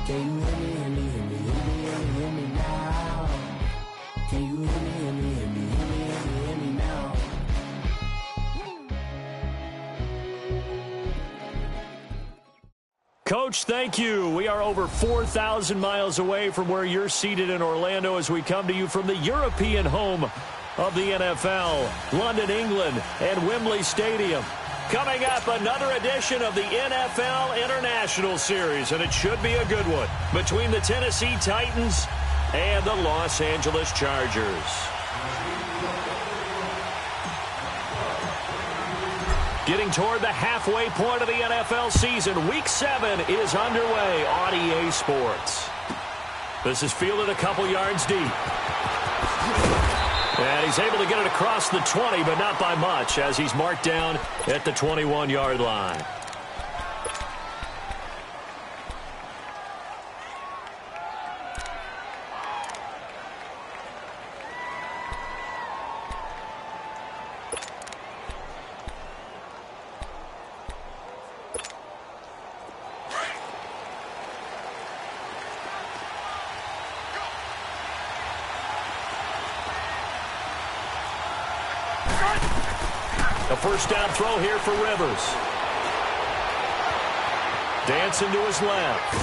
Can you hear me, hear me, hear me, hear me, hear me, hear me now? Can you hear me, hear me, hear me, hear me, hear me, hear me now? Coach, thank you. We are over 4,000 miles away from where you're seated in Orlando as we come to you from the European home of the NFL, London, England, and Wembley Stadium. Coming up, another edition of the NFL International Series, and it should be a good one, between the Tennessee Titans and the Los Angeles Chargers. Getting toward the halfway point of the NFL season, Week 7 is underway on EA Sports. This is fielded a couple yards deep. And he's able to get it across the 20, but not by much, as he's marked down at the 21-yard line. A first down throw here for Rivers. Dancing to his left.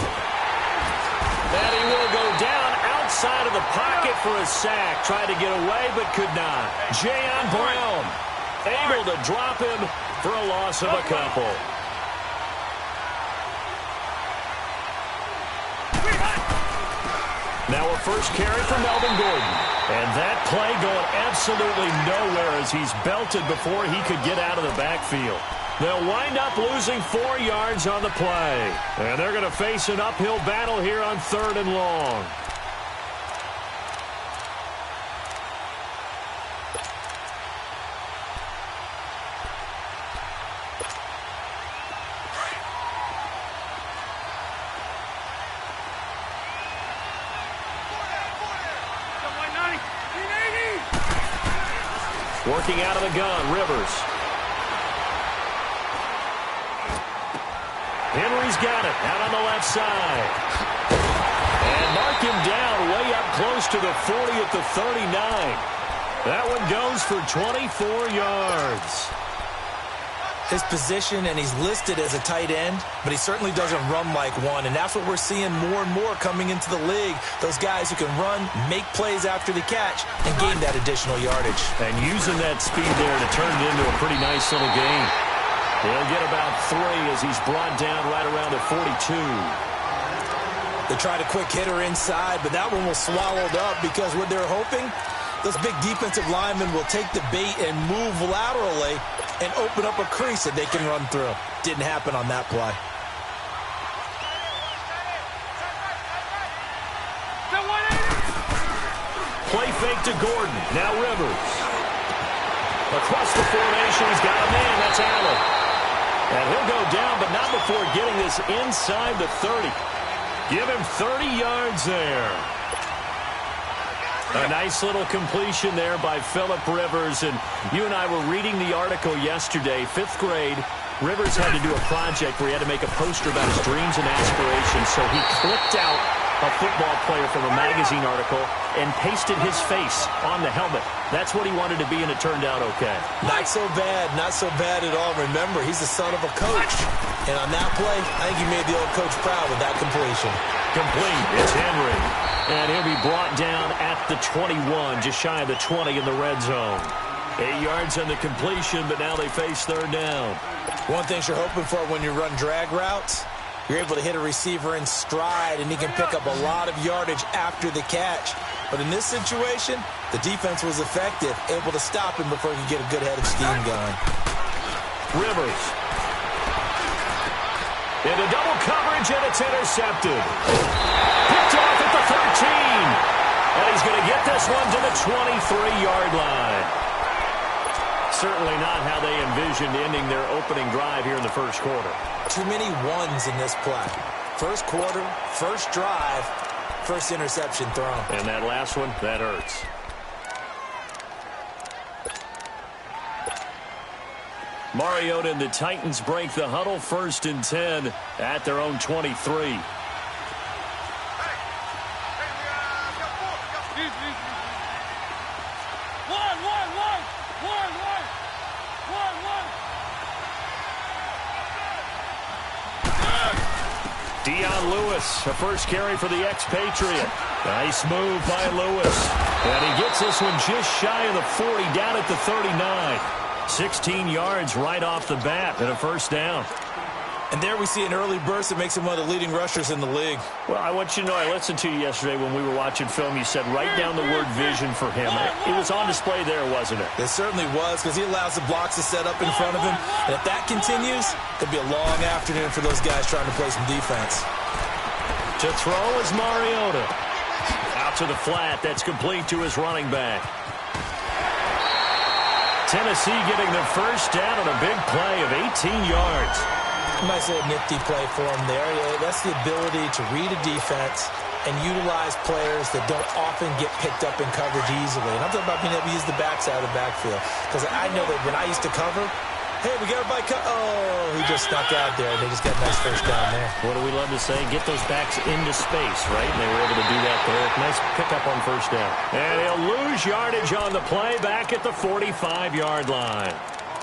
And he will go down outside of the pocket for a sack. Tried to get away, but could not. Jayon Brown able to drop him for a loss of a couple. Now a first carry for Melvin Gordon. And that play going absolutely nowhere as he's belted before he could get out of the backfield. They'll wind up losing 4 yards on the play. And they're going to face an uphill battle here on 3rd and long. Working out of the gun, Rivers. Henry's got it out on the left side. And mark him down way up close to the 40 at the 39. That one goes for 24 yards. His position, and he's listed as a tight end, but he certainly doesn't run like one, and that's what we're seeing more and more coming into the league. Those guys who can run, make plays after the catch, and gain that additional yardage. And using that speed there to turn it into a pretty nice little game. He'll get about 3 as he's brought down right around the 42. They tried a quick hitter inside, but that one was swallowed up because what they're hoping, those big defensive linemen will take the bait and move laterally and open up a crease that they can run through. Didn't happen on that play. Play fake to Gordon. Now Rivers. Across the formation, he's got a man. That's Allen. And he'll go down, but not before getting this inside the 30. Give him 30 yards there. A nice little completion there by Phillip Rivers. And you and I were reading the article yesterday, 5th grade. Rivers had to do a project where he had to make a poster about his dreams and aspirations. So he clipped out a football player from a magazine article and pasted his face on the helmet. That's what he wanted to be, and it turned out okay. Not so bad at all. Remember, he's the son of a coach. And on that play, I think he made the old coach proud with that completion. Complete. It's Henry. And he'll be brought down at the 21, just shy of the 20 in the red zone. 8 yards on the completion, but now they face 3rd down. One thing you're hoping for when you run drag routes, you're able to hit a receiver in stride, and he can pick up a lot of yardage after the catch. But in this situation, the defense was effective, able to stop him before he could get a good head of steam going. Rivers. Into double coverage, and it's intercepted. Picked off at the 13. And he's going to get this one to the 23-yard line. Certainly not how they envisioned ending their opening drive here in the first quarter. Too many ones in this play. First quarter, first drive, first interception thrown. And that last one, that hurts. Mariota and the Titans break the huddle, 1st and 10 at their own 23. Dion Lewis, a first carry for the expatriate. Nice move by Lewis. And he gets this one just shy of the 40, down at the 39. 16 yards right off the bat and a first down. And there we see an early burst that makes him one of the leading rushers in the league. Well, I want you to know, I listened to you yesterday when we were watching film. You said write down the word vision for him. It was on display there, wasn't it? It certainly was, because he allows the blocks to set up in front of him. And if that continues, it'll be a long afternoon for those guys trying to play some defense. To throw is Mariota. Out to the flat. That's complete to his running back. Tennessee getting their first down on a big play of 18 yards. Nice little nifty play for him there. Yeah, that's the ability to read a defense and utilize players that don't often get picked up in coverage easily. And I'm talking about being able to use the backside of the backfield. Because I know that when I used to cover, hey, we got a bike. Oh, he just snuck out there, and they just got a nice first down there. What do we love to say? Get those backs into space, right? And they were able to do that there. Nice pickup on first down. And he'll lose yardage on the play back at the 45-yard line.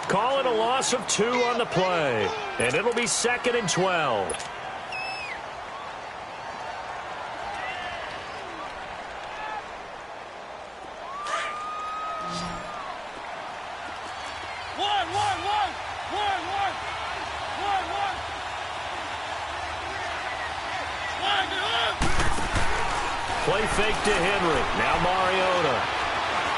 Call it a loss of 2 on the play. And it'll be 2nd and 12. Play fake to Henry. Now Mariota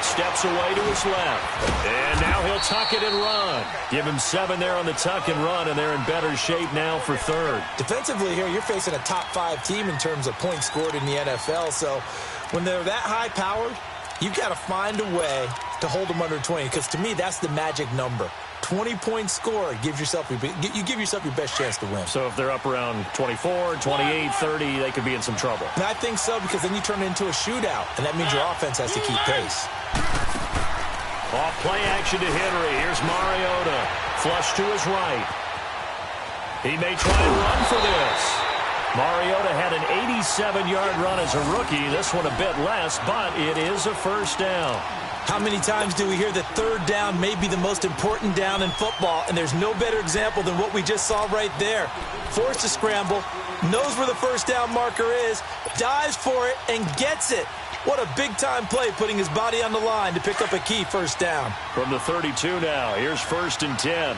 steps away to his left. And now he'll tuck it and run. Give him 7 there on the tuck and run, and they're in better shape now for 3rd. Defensively here, you're facing a top-5 team in terms of points scored in the NFL. So when they're that high-powered, you've got to find a way to hold them under 20. Because to me, that's the magic number. 20-point score gives yourself you give yourself your best chance to win. So if they're up around 24, 28, 30, they could be in some trouble. And I think so, because then you turn it into a shootout, and that means your offense has to keep pace. Off play action to Henry. Here's Mariota. Flush to his right. He may try and run for this. Mariota had an 87-yard run as a rookie. This one a bit less, but it is a first down. How many times do we hear that 3rd down may be the most important down in football, and there's no better example than what we just saw right there. Forced to scramble, knows where the first down marker is, dives for it, and gets it. What a big-time play, putting his body on the line to pick up a key first down. From the 32 now, here's 1st and 10.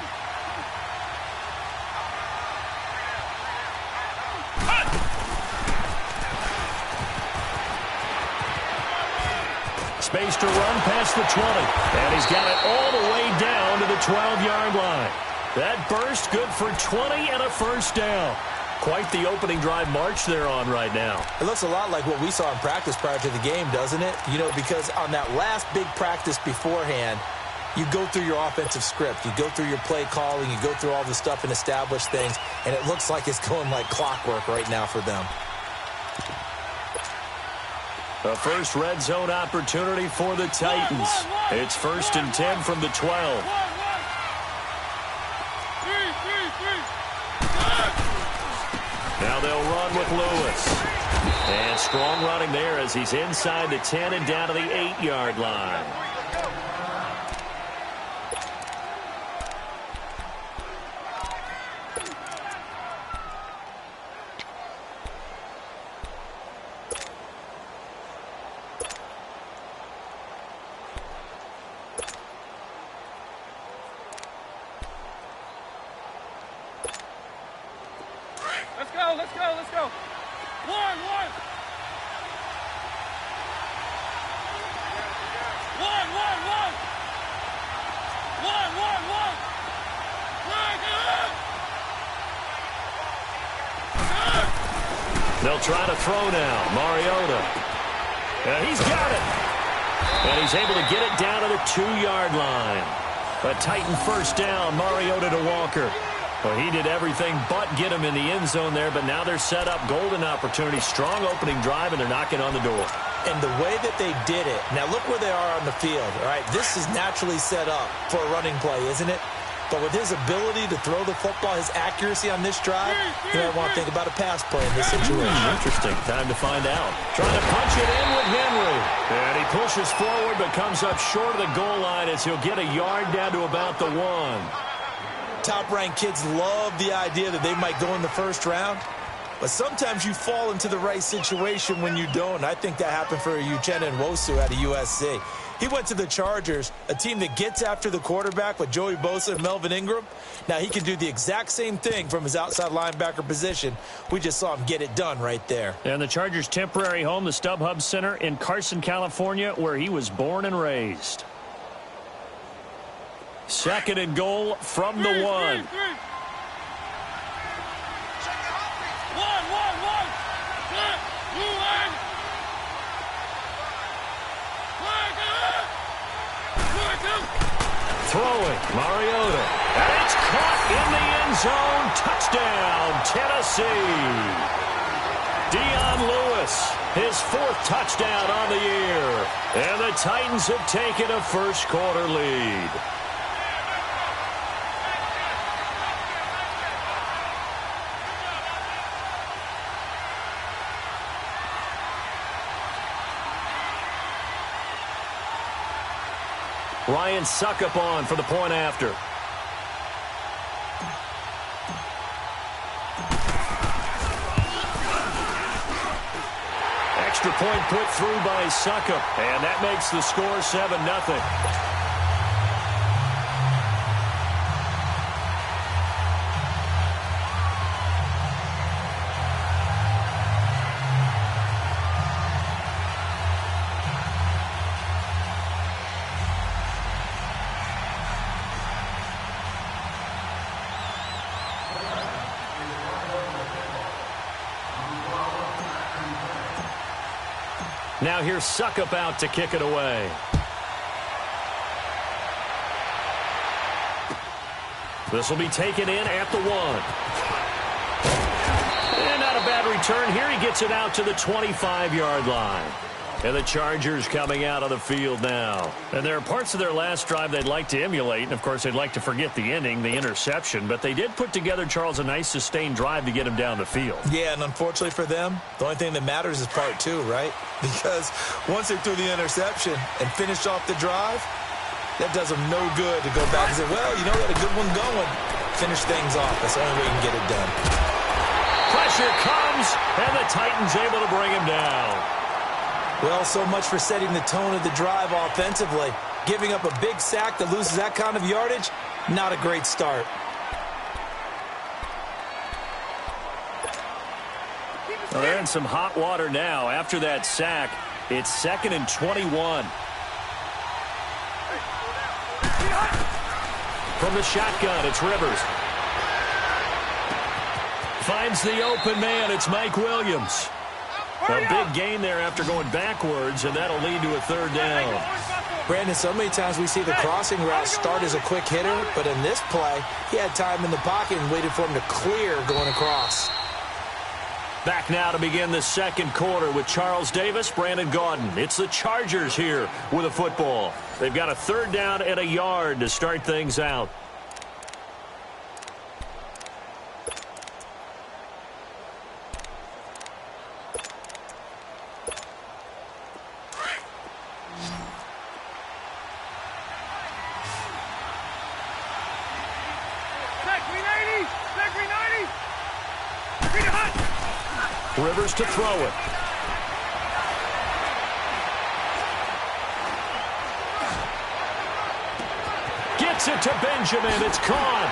Space to run past the 20. And he's got it all the way down to the 12-yard line. That burst good for 20 and a first down. Quite the opening drive march they're on right now. It looks a lot like what we saw in practice prior to the game, doesn't it? You know, because on that last big practice beforehand, you go through your offensive script. You go through your play calling. You go through all the stuff and establish things. And it looks like it's going like clockwork right now for them. The first red zone opportunity for the Titans. It's 1st and 10 from the 12. Now they'll run with Lewis. And strong running there as he's inside the 10 and down to the 8-yard line. Let's go. One. They'll try to throw now. Mariota. And he's got it. And he's able to get it down to the 2-yard line. A Titan first down. Mariota to Walker. Well, he did everything but get him in the end zone there, but now they're set up. Golden opportunity. Strong opening drive, and they're knocking on the door. And the way that they did it, now look where they are on the field, all right? This is naturally set up for a running play, isn't it? But with his ability to throw the football, his accuracy on this drive, you might want to think about a pass play in this situation. Interesting. Time to find out. Trying to punch it in with Henry. And he pushes forward but comes up short of the goal line as he'll get a yard down to about the 1. Top-ranked kids love the idea that they might go in the first round. But sometimes you fall into the right situation when you don't. I think that happened for Uchenna Nwosu out of USC. He went to the Chargers, a team that gets after the quarterback with Joey Bosa and Melvin Ingram. Now he can do the exact same thing from his outside linebacker position. We just saw him get it done right there. And the Chargers' temporary home, the StubHub Center in Carson, California, where he was born and raised. Second and goal from the one. Throwing, Mariota. And it's caught in the end zone. Touchdown, Tennessee. Dion Lewis, his 4th touchdown on the year. And the Titans have taken a first-quarter lead. Ryan Suckup on for the point after. Extra point put through by Suckup, and that makes the score 7-0. Now here's Suckup out to kick it away. This will be taken in at the 1. And not a bad return here. He gets it out to the 25-yard line. And the Chargers coming out of the field now. And there are parts of their last drive they'd like to emulate. And, of course, they'd like to forget the ending, the interception. But they did put together, Charles, a nice sustained drive to get him down the field. Yeah, and unfortunately for them, the only thing that matters is part 2, right? Because once they threw the interception and finished off the drive, that does them no good to go back and say, well, you know, we had a good one going. Finish things off. That's the only way you can get it done. Pressure comes, and the Titans able to bring him down. Well, so much for setting the tone of the drive offensively. Giving up a big sack that loses that kind of yardage, not a great start. Well, they're in some hot water now. After that sack, it's 2nd and 21. From the shotgun, it's Rivers. Finds the open man. It's Mike Williams. A big gain there after going backwards, and that'll lead to a 3rd down. Brandon, so many times we see the crossing route start as a quick hitter, but in this play, he had time in the pocket and waited for him to clear going across. Back now to begin the 2nd quarter with Charles Davis, Brandon Gaudin. It's the Chargers here with a football. They've got a 3rd down and a yard to start things out. Rivers to throw it. Gets it to Benjamin. It's caught.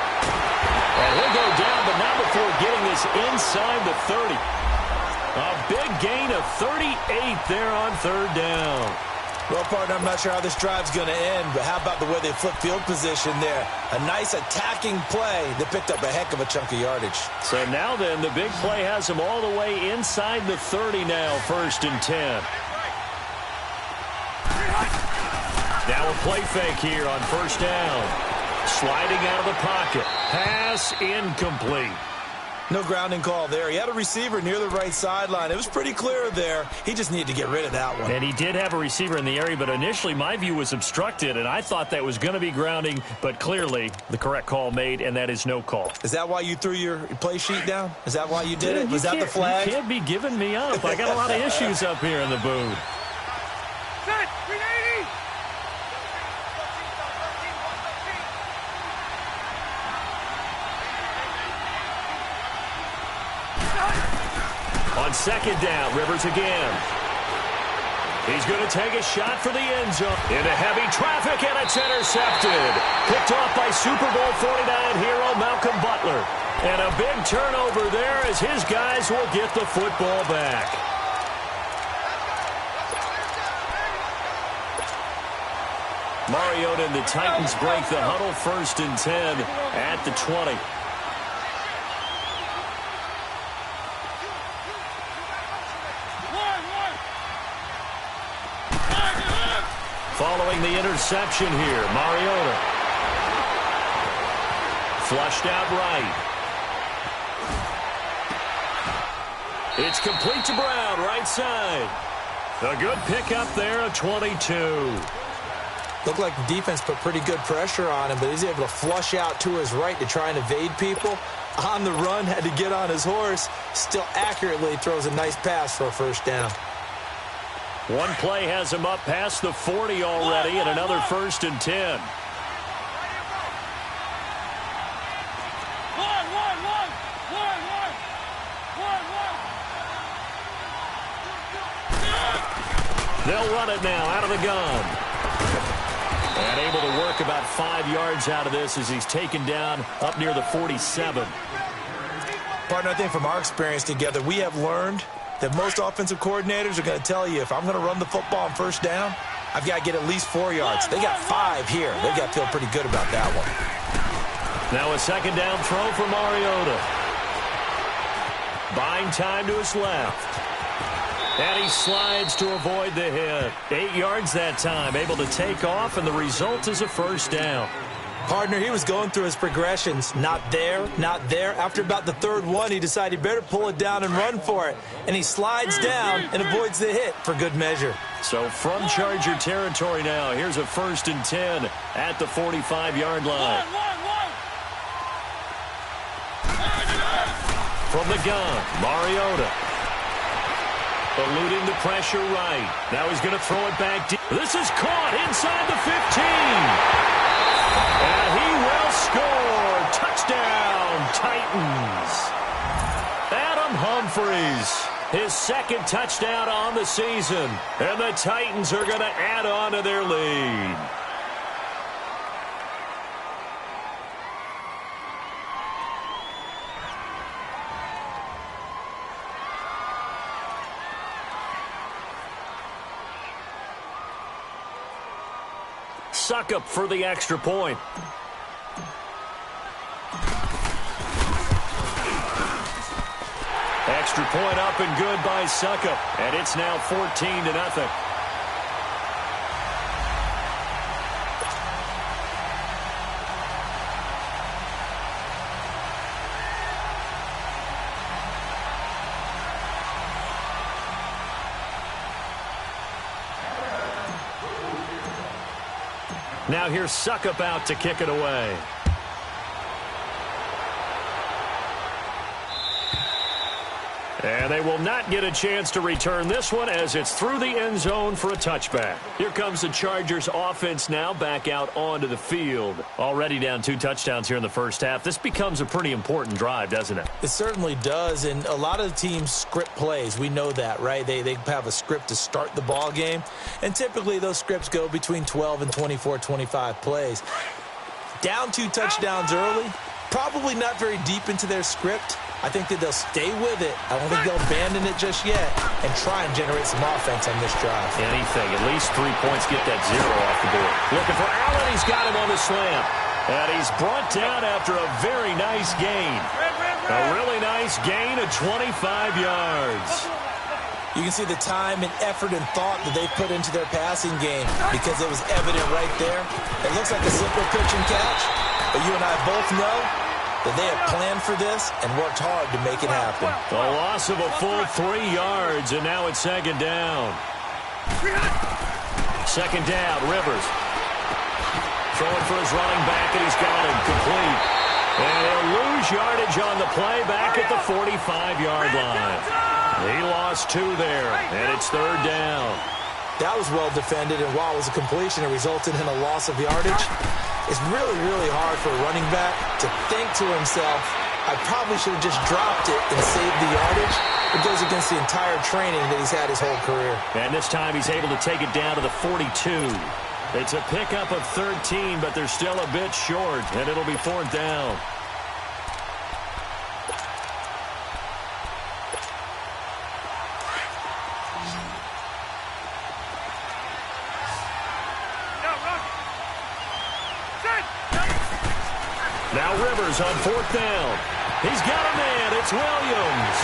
And he'll go down, but not before getting this inside the 30. A big gain of 38 there on 3rd down. Well, partner, I'm not sure how this drive's going to end, but how about the way they flip field position there? A nice attacking play that picked up a heck of a chunk of yardage. So now then, the big play has them all the way inside the 30 now, 1st and 10. Now a play fake here on 1st down. Sliding out of the pocket. Pass incomplete. No grounding call there. He had a receiver near the right sideline. It was pretty clear there. He just needed to get rid of that one. And he did have a receiver in the area, but initially my view was obstructed, and I thought that was going to be grounding, but clearly the correct call made, and that is no call. Is that why you threw your play sheet down? Is that why you did it? Was that the flag? You can't be giving me up. I got a lot of issues up here in the booth. Set! 380! On second down, Rivers again. He's going to take a shot for the end zone. Into heavy traffic, and it's intercepted. Picked off by Super Bowl 49 hero Malcolm Butler. And a big turnover there as his guys will get the football back. Mariota and the Titans break the huddle, 1st and 10 at the 20. Following the interception here, Mariota. Flushed out right. It's complete to Brown, right side. A good pickup there, a 22. Looked like the defense put pretty good pressure on him, but he's able to flush out to his right to try and evade people. On the run, had to get on his horse. Still accurately throws a nice pass for a 1st down. One play has him up past the 40 already, and another 1st and 10. They'll run it now out of the gun. And able to work about 5 yards out of this as he's taken down up near the 47. Partner, I think from our experience together, we have learned that most offensive coordinators are going to tell you, if I'm going to run the football on 1st down, I've got to get at least 4 yards. They got 5 here. They've got to feel pretty good about that one. Now a 2nd down throw for Mariota. Buying time to his left. And he slides to avoid the hit. 8 yards that time, able to take off, and the result is a 1st down. Partner, he was going through his progressions. Not there, not there. After about the 3rd one, he decided he better pull it down and run for it. And he slides down and avoids the hit for good measure. So from Charger territory now, here's a 1st and 10 at the 45-yard line. From the gun, Mariota. Eluding the pressure right. Now he's going to throw it back deep. This is caught inside the 15. And he will score. Touchdown, Titans. Adam Humphries, his 2nd touchdown on the season. And the Titans are going to add on to their lead. Suckup for the extra point. Extra point up and good by Suckup. And it's now 14-0. Now here's Suckup out to kick it away. And they will not get a chance to return this one as it's through the end zone for a touchback. Here comes the Chargers offense now back out onto the field. Already down 2 touchdowns here in the 1st half. This becomes a pretty important drive, doesn't it? It certainly does, and a lot of teams script plays. We know that, right? They have a script to start the ball game, and typically those scripts go between 12 and 24, 25 plays. Down 2 touchdowns early, probably not very deep into their script. I think that they'll stay with it. I don't think they'll abandon it just yet and try and generate some offense on this drive. Anything. At least 3 points. Get that 0 off the board. Looking for Allen. He's got him on the slant. And he's brought down after a very nice gain. A really nice gain of 25 yards. You can see the time and effort and thought that they put into their passing game because it was evident right there. It looks like a simple pitch and catch, but you and I both know that they have planned for this and worked hard to make it happen. A loss of a full 3 yards, and now it's 2nd down. 2nd down, Rivers. Throwing for his running back, and he's got him complete. And he'll lose yardage on the play back at the 45-yard line. He lost 2 there, and it's 3rd down. That was well defended, and while it was a completion, it resulted in a loss of yardage. It's really, really hard for a running back to think to himself, I probably should have just dropped it and saved the yardage. It goes against the entire training that he's had his whole career. And this time he's able to take it down to the 42. It's a pickup of 13, but they're still a bit short, and it'll be 4th down. Now Rivers on 4th down. He's got a man. It's Williams.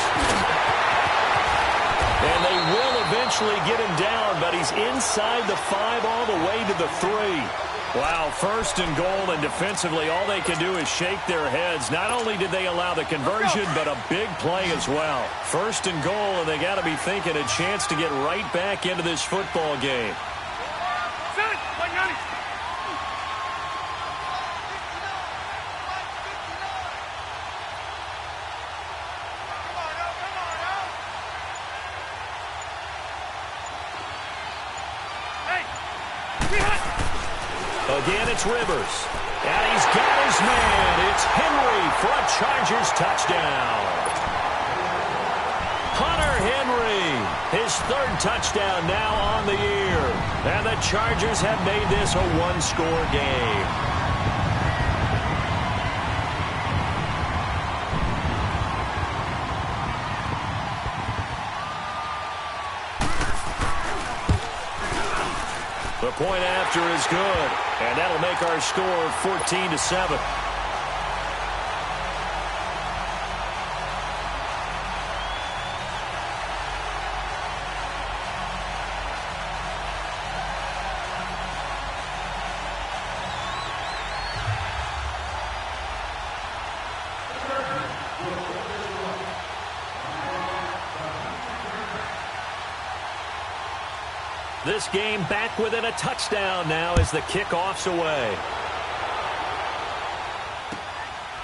And they will eventually get him down, but he's inside the 5 all the way to the 3. Wow, 1st and goal, and defensively all they can do is shake their heads. Not only did they allow the conversion, but a big play as well. 1st and goal, and they got to be thinking a chance to get right back into this football game. Again, it's Rivers. And he's got his man. It's Henry for a Chargers touchdown. Hunter Henry, his 3rd touchdown now on the year. And the Chargers have made this a 1-score game. The point after is good, and that'll make our score 14-7. This game back within a touchdown now as the kickoff's away.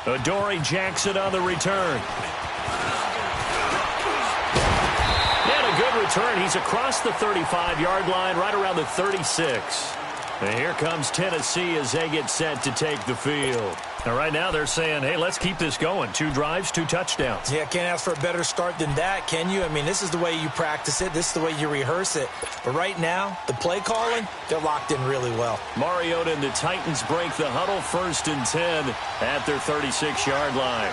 Adoree Jackson on the return. And a good return. He's across the 35-yard line, right around the 36. And here comes Tennessee as they get set to take the field. Now, right now they're saying, hey, let's keep this going. 2 drives, 2 touchdowns. Yeah, can't ask for a better start than that, can you? I mean, this is the way you practice it. This is the way you rehearse it. But right now, the play calling, they're locked in really well. Mariota and the Titans break the huddle, 1st and 10 at their 36-yard line.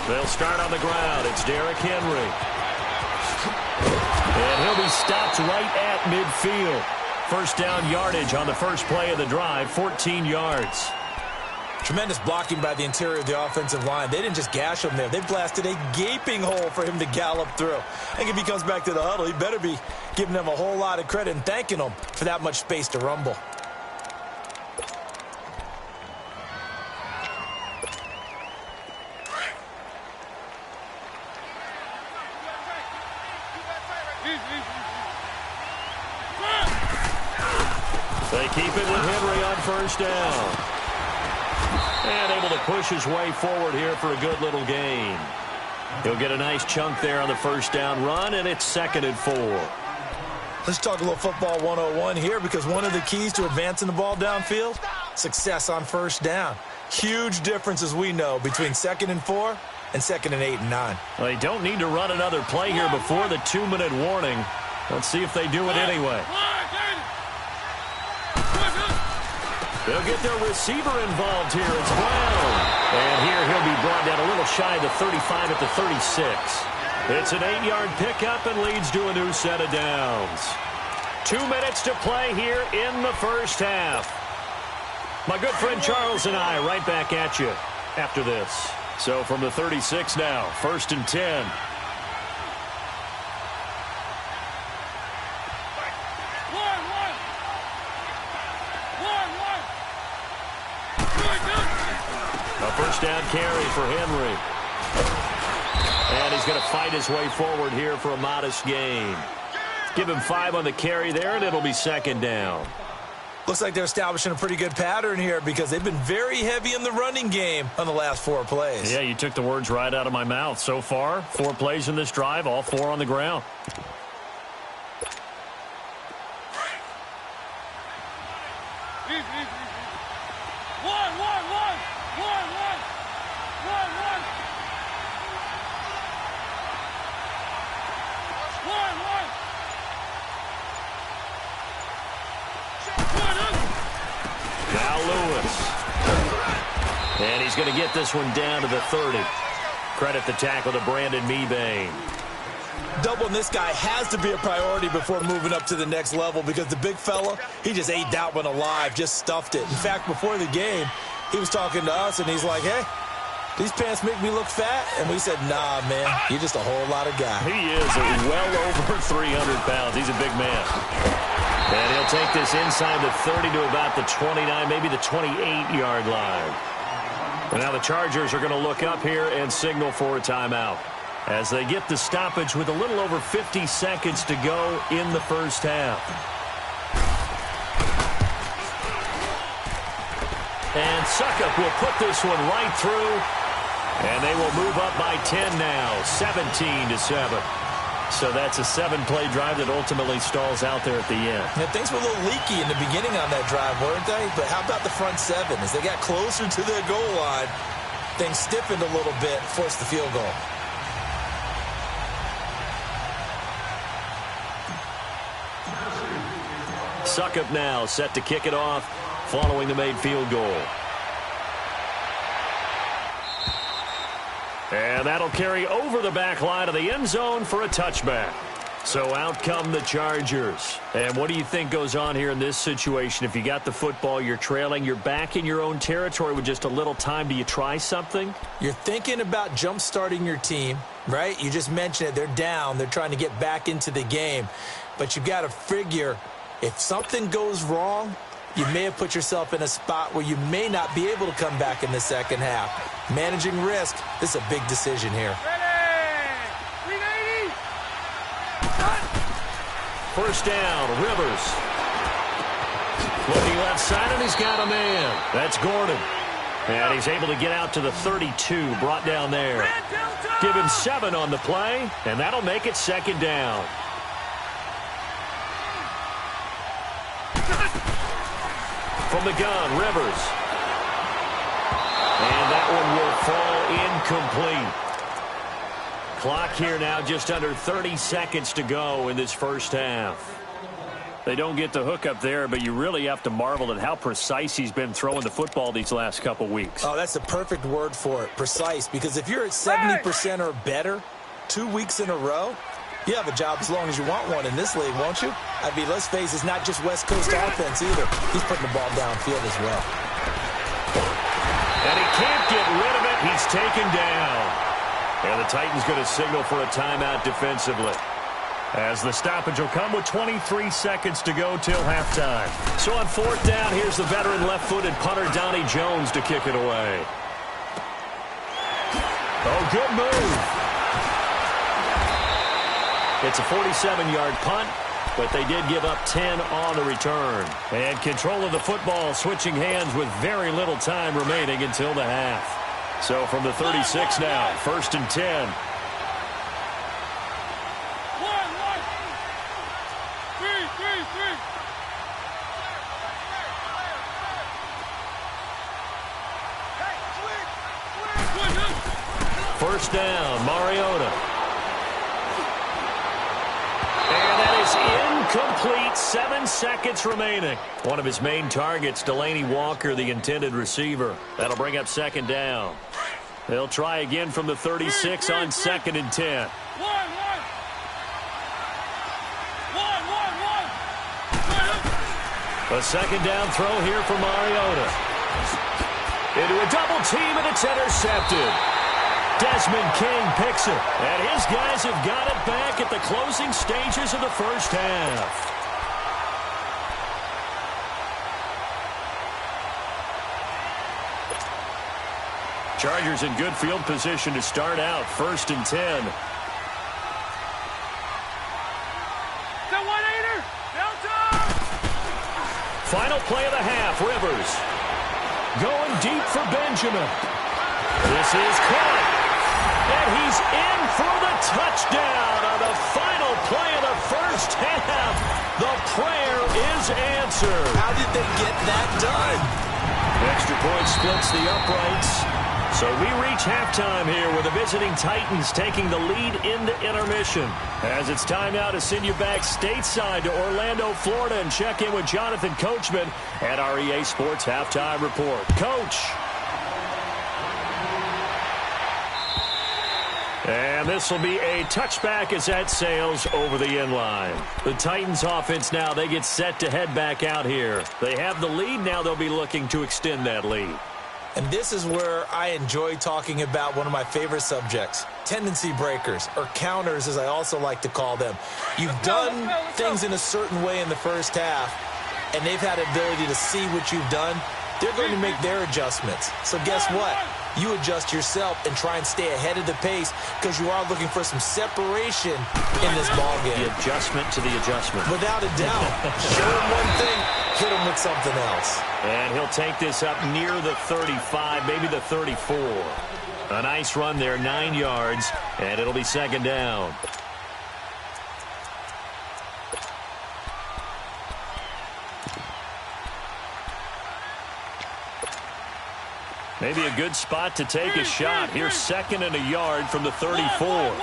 They'll start on the ground. It's Derrick Henry. And he'll be stopped right at midfield. 1st down yardage on the first play of the drive, 14 yards. Tremendous blocking by the interior of the offensive line. They didn't just gash him there. They blasted a gaping hole for him to gallop through. I think if he comes back to the huddle, he better be giving them a whole lot of credit and thanking them for that much space to rumble. They keep it with Henry on 1st down. And able to push his way forward here for a good little gain. He'll get a nice chunk there on the 1st down run, and it's 2nd and 4. Let's talk a little football 101 here, because one of the keys to advancing the ball downfield, success on 1st down. Huge difference, as we know, between 2nd and 4 and 2nd and 8 and 9. Well, they don't need to run another play here before the 2-minute warning. Let's see if they do it anyway. They'll get their receiver involved here. It's Brown. And here he'll be brought down a little shy of the 35 at the 36. It's an 8-yard pickup and leads to a new set of downs. 2 minutes to play here in the 1st half. My good friend Charles and I right back at you after this. So from the 36 now, 1st and 10. A 1st down carry for Henry. And he's going to fight his way forward here for a modest gain. Give him 5 on the carry there, and it'll be 2nd down. Looks like they're establishing a pretty good pattern here, because they've been very heavy in the running game on the last 4 plays. Yeah, you took the words right out of my mouth. So far, 4 plays in this drive, all 4 on the ground. he's going to get this one down to the 30. Credit the tackle to Brandon Mebane. Doubling this guy has to be a priority before moving up to the next level because the big fella, he just ate that one alive, just stuffed it. In fact, before the game, he was talking to us, and he's like, hey, these pants make me look fat? And we said, nah, man, you're just a whole lot of guy. He is well over 300 pounds. He's a big man. And he'll take this inside the 30 to about the 29, maybe the 28-yard line. And now the Chargers are going to look up here and signal for a timeout as they get the stoppage with a little over 50 seconds to go in the first half. And Suckup will put this one right through, and they will move up by 10 now, 17-7. So that's a 7-play drive that ultimately stalls out there at the end. Yeah, things were a little leaky in the beginning on that drive, weren't they? But how about the front seven? As they got closer to their goal line, things stiffened a little bit, forced the field goal. Suckup now set to kick it off following the made field goal. And that'll carry over the back line of the end zone for a touchback. So out come the Chargers. And what do you think goes on here in this situation? If you got the football, you're trailing, you're back in your own territory with just a little time. Do you try something? You're thinking about jump-starting your team, right? You just mentioned it. They're down. They're trying to get back into the game. But you've got to figure if something goes wrong, you may have put yourself in a spot where you may not be able to come back in the second half. Managing risk, this is a big decision here. Ready! 380! First down, Rivers. Looking left side, and he's got a man. That's Gordon. And he's able to get out to the 32, brought down there. Give him 7 on the play, and that'll make it second down. From the gun, Rivers. And that one will fall incomplete. Clock here now just under 30 seconds to go in this first half. They don't get the hook up there, but you really have to marvel at how precise he's been throwing the football these last couple weeks. Oh, that's the perfect word for it, precise. Because if you're at 70% or better 2 weeks in a row, you have a job as long as you want one in this league, won't you? I mean, let's face it, it's not just West Coast offense either. He's putting the ball downfield as well. And he can't get rid of it. He's taken down. And the Titans going to signal for a timeout defensively, as the stoppage will come with 23 seconds to go till halftime. So on fourth down, here's the veteran left-footed punter Donnie Jones to kick it away. Oh, good move. It's a 47-yard punt, but they did give up 10 on the return. And control of the football switching hands with very little time remaining until the half. So from the 36 now, 1st and 10. First down, Mariota. And that is incomplete. 7 seconds remaining. One of his main targets, Delaney Walker, the intended receiver. That'll bring up second down. They'll try again from the 36 on 2nd and 10. A second down throw here for Mariota. Into a double team, and it's intercepted. Desmond King picks it, and his guys have got it back at the closing stages of the first half. Chargers in good field position to start out, 1st and 10. Final play of the half, Rivers. Going deep for Benjamin. This is caught. And he's in for the touchdown on the final play of the first half. The prayer is answered. How did they get that done? Extra point splits the uprights. So we reach halftime here with the visiting Titans taking the lead into intermission. As it's time now to send you back stateside to Orlando, Florida, and check in with Jonathan Coachman at our EA Sports Halftime Report. Coach. And this will be a touchback as that sails over the end line. The Titans offense now, they get set to head back out here. They have the lead. Now they'll be looking to extend that lead. And this is where I enjoy talking about one of my favorite subjects, tendency breakers, or counters as I also like to call them. You've done things in a certain way in the first half, and they've had the ability to see what you've done. They're going to make their adjustments. So guess what? You adjust yourself and try and stay ahead of the pace because you are looking for some separation in this ball game. The adjustment to the adjustment. Without a doubt. Show him one thing, hit him with something else. And he'll take this up near the 35, maybe the 34. A nice run there, 9 yards, and it'll be second down. Maybe a good spot to take a shot. Here's second and a yard from the 34.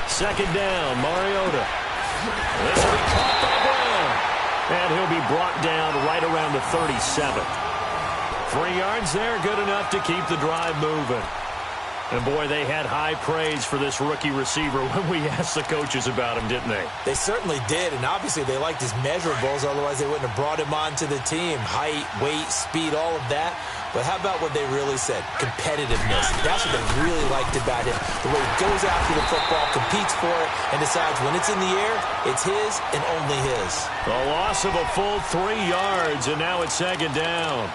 Second down, Mariota. This will be caught by Brown. And he'll be brought down right around the 37. 3 yards there, good enough to keep the drive moving. And, boy, they had high praise for this rookie receiver when we asked the coaches about him, didn't they? They certainly did, and obviously they liked his measurables, otherwise they wouldn't have brought him onto the team. Height, weight, speed, all of that. But how about what they really said? Competitiveness. That's what they really liked about him. The way he goes after the football, competes for it, and decides when it's in the air, it's his and only his. A loss of a full 3 yards, and now it's second down.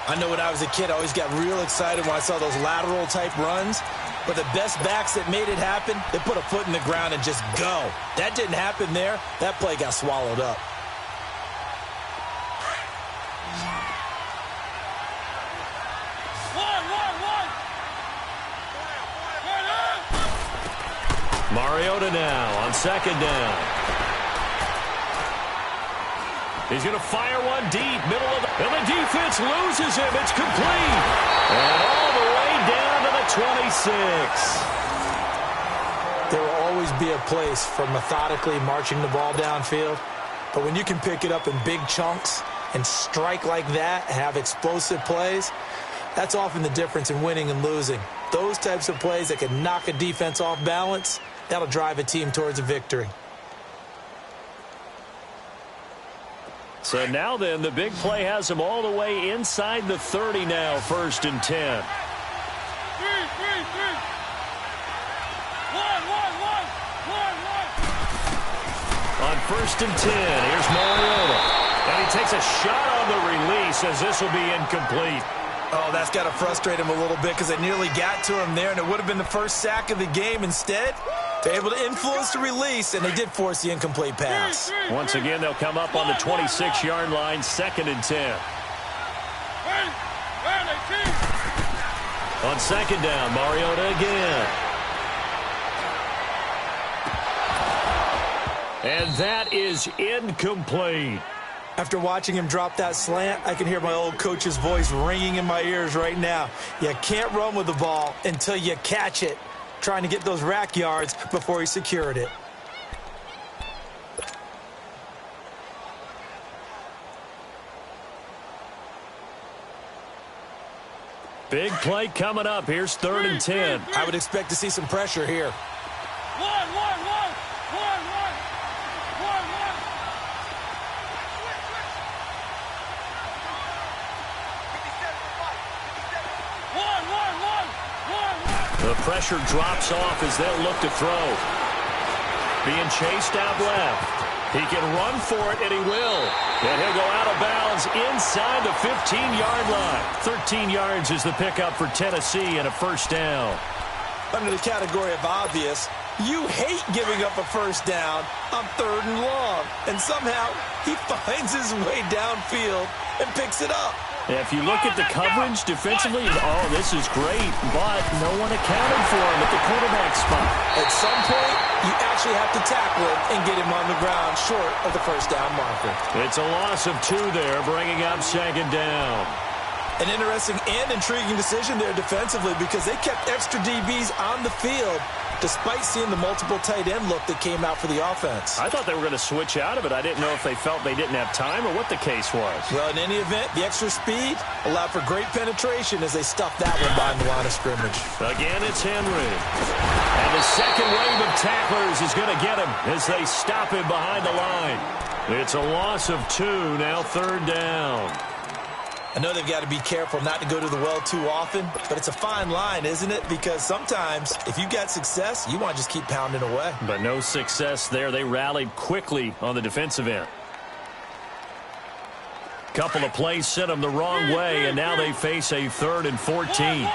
I know when I was a kid, I always got real excited when I saw those lateral-type runs. But the best backs that made it happen, they put a foot in the ground and just go. That didn't happen there. That play got swallowed up. Mariota now on second down. He's going to fire one deep, middle of the... And the defense loses him. It's complete. And all the way down to the 26. There will always be a place for methodically marching the ball downfield. But when you can pick it up in big chunks and strike like that, have explosive plays, that's often the difference in winning and losing. Those types of plays that can knock a defense off balance, that'll drive a team towards a victory. So now then, the big play has them all the way inside the 30 now, 1st and 10. On 1st and 10, here's Mariota. And he takes a shot on the release as this will be incomplete. Oh, that's got to frustrate him a little bit because they nearly got to him there, and it would have been the first sack of the game. Instead, they're able to influence the release, and they did force the incomplete pass. Once again, they'll come up on the 26-yard line, 2nd and 10. On second down, Mariota again. And that is incomplete. After watching him drop that slant, I can hear my old coach's voice ringing in my ears right now. You can't run with the ball until you catch it. Trying to get those rack yards before he secured it. Big play coming up. Here's 3rd and 10. I would expect to see some pressure here. The pressure drops off as they'll look to throw. Being chased out left. He can run for it, and he will. And he'll go out of bounds inside the 15-yard line. 13 yards is the pickup for Tennessee and a 1st down. Under the category of obvious, you hate giving up a 1st down on 3rd and long. And somehow, he finds his way downfield and picks it up. If you look at the coverage defensively, oh, this is great, but no one accounted for him at the quarterback spot. At some point, you actually have to tackle him and get him on the ground short of the 1st down marker. It's a loss of 2 there, bringing up 2nd down. An interesting and intriguing decision there defensively because they kept extra DBs on the field despite seeing the multiple tight end look that came out for the offense. I thought they were going to switch out of it. I didn't know if they felt they didn't have time or what the case was. Well, in any event, the extra speed allowed for great penetration as they stuffed that one behind the line of scrimmage. Again, it's Henry. And the second wave of tacklers is going to get him as they stop him behind the line. It's a loss of 2, now 3rd down. I know they've got to be careful not to go to the well too often, but it's a fine line, isn't it? Because sometimes if you got success, you want to just keep pounding away. But no success there. They rallied quickly on the defensive end. Couple of plays sent them the wrong way, and now they face a 3rd and 14.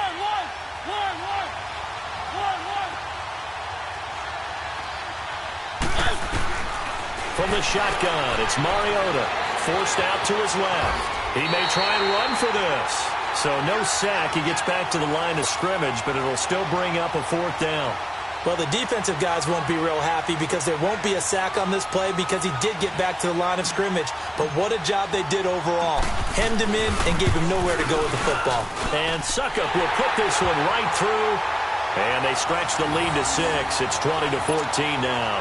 From the shotgun, it's Mariota, forced out to his left. He may try and run for this. So no sack. He gets back to the line of scrimmage, but it'll still bring up a 4th down. Well, the defensive guys won't be real happy because there won't be a sack on this play because he did get back to the line of scrimmage. But what a job they did overall. Hemmed him in and gave him nowhere to go with the football. And Suckup will put this one right through. And they stretch the lead to 6. It's 20-14 now.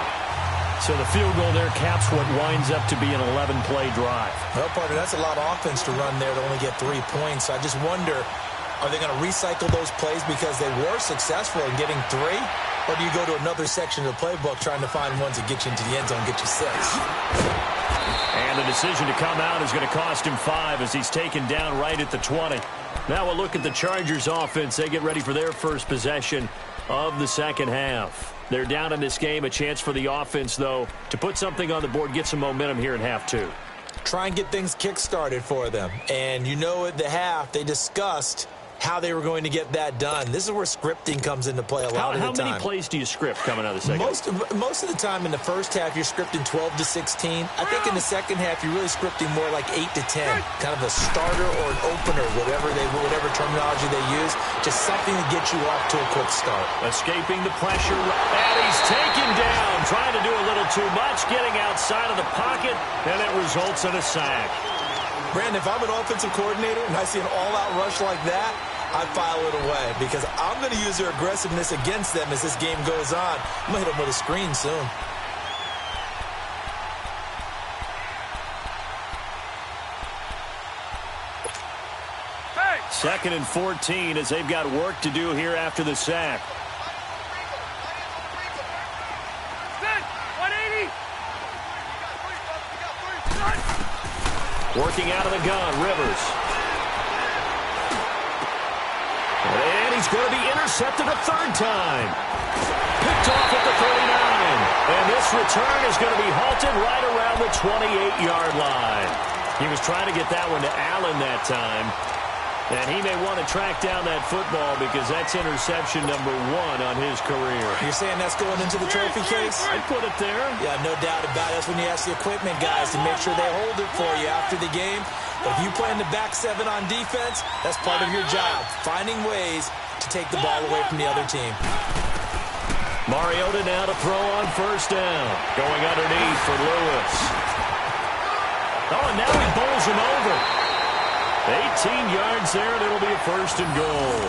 So the field goal there caps what winds up to be an 11-play drive. Well, partner, that's a lot of offense to run there to only get 3 points. So I just wonder, are they going to recycle those plays because they were successful in getting 3? Or do you go to another section of the playbook trying to find ones that get you into the end zone, get you 6? And the decision to come out is going to cost him 5 as he's taken down right at the 20. Now we'll look at the Chargers offense. They get ready for their first possession of the second half. They're down in this game. A chance for the offense, though, to put something on the board, get some momentum here in half 2. Try and get things kick-started for them. And you know at the half, they discussed how they were going to get that done. This is where scripting comes into play a lot of the time. How many plays do you script coming out of the second? Most of the time in the first half, you're scripting 12 to 16. I think in the second half, you're really scripting more like 8 to 10. Kind of a starter or an opener, whatever terminology they use. Just something to get you off to a quick start. Escaping the pressure, and he's taken down. Trying to do a little too much, getting outside of the pocket, and it results in a sack. Brandon, if I'm an offensive coordinator and I see an all-out rush like that, I file it away because I'm going to use their aggressiveness against them as this game goes on. I'm going to hit them with a screen soon. Hey! 2nd and 14 as they've got work to do here after the sack. Set! 180! Working out of the gun, Rivers. And he's going to be intercepted a 3rd time. Picked off at the 39. And this return is going to be halted right around the 28-yard line. He was trying to get that one to Allen that time. And he may want to track down that football because that's interception number 1 on his career. You're saying that's going into the trophy case? I'd put it there. Yeah, no doubt about it. That's when you ask the equipment guys to make sure they hold it for you after the game. But if you play in the back 7 on defense, that's part of your job, finding ways to take the ball away from the other team. Mariota now to throw on 1st down. Going underneath for Lewis. Oh, and now he bowls him over. 18 yards there, and it'll be a 1st and goal.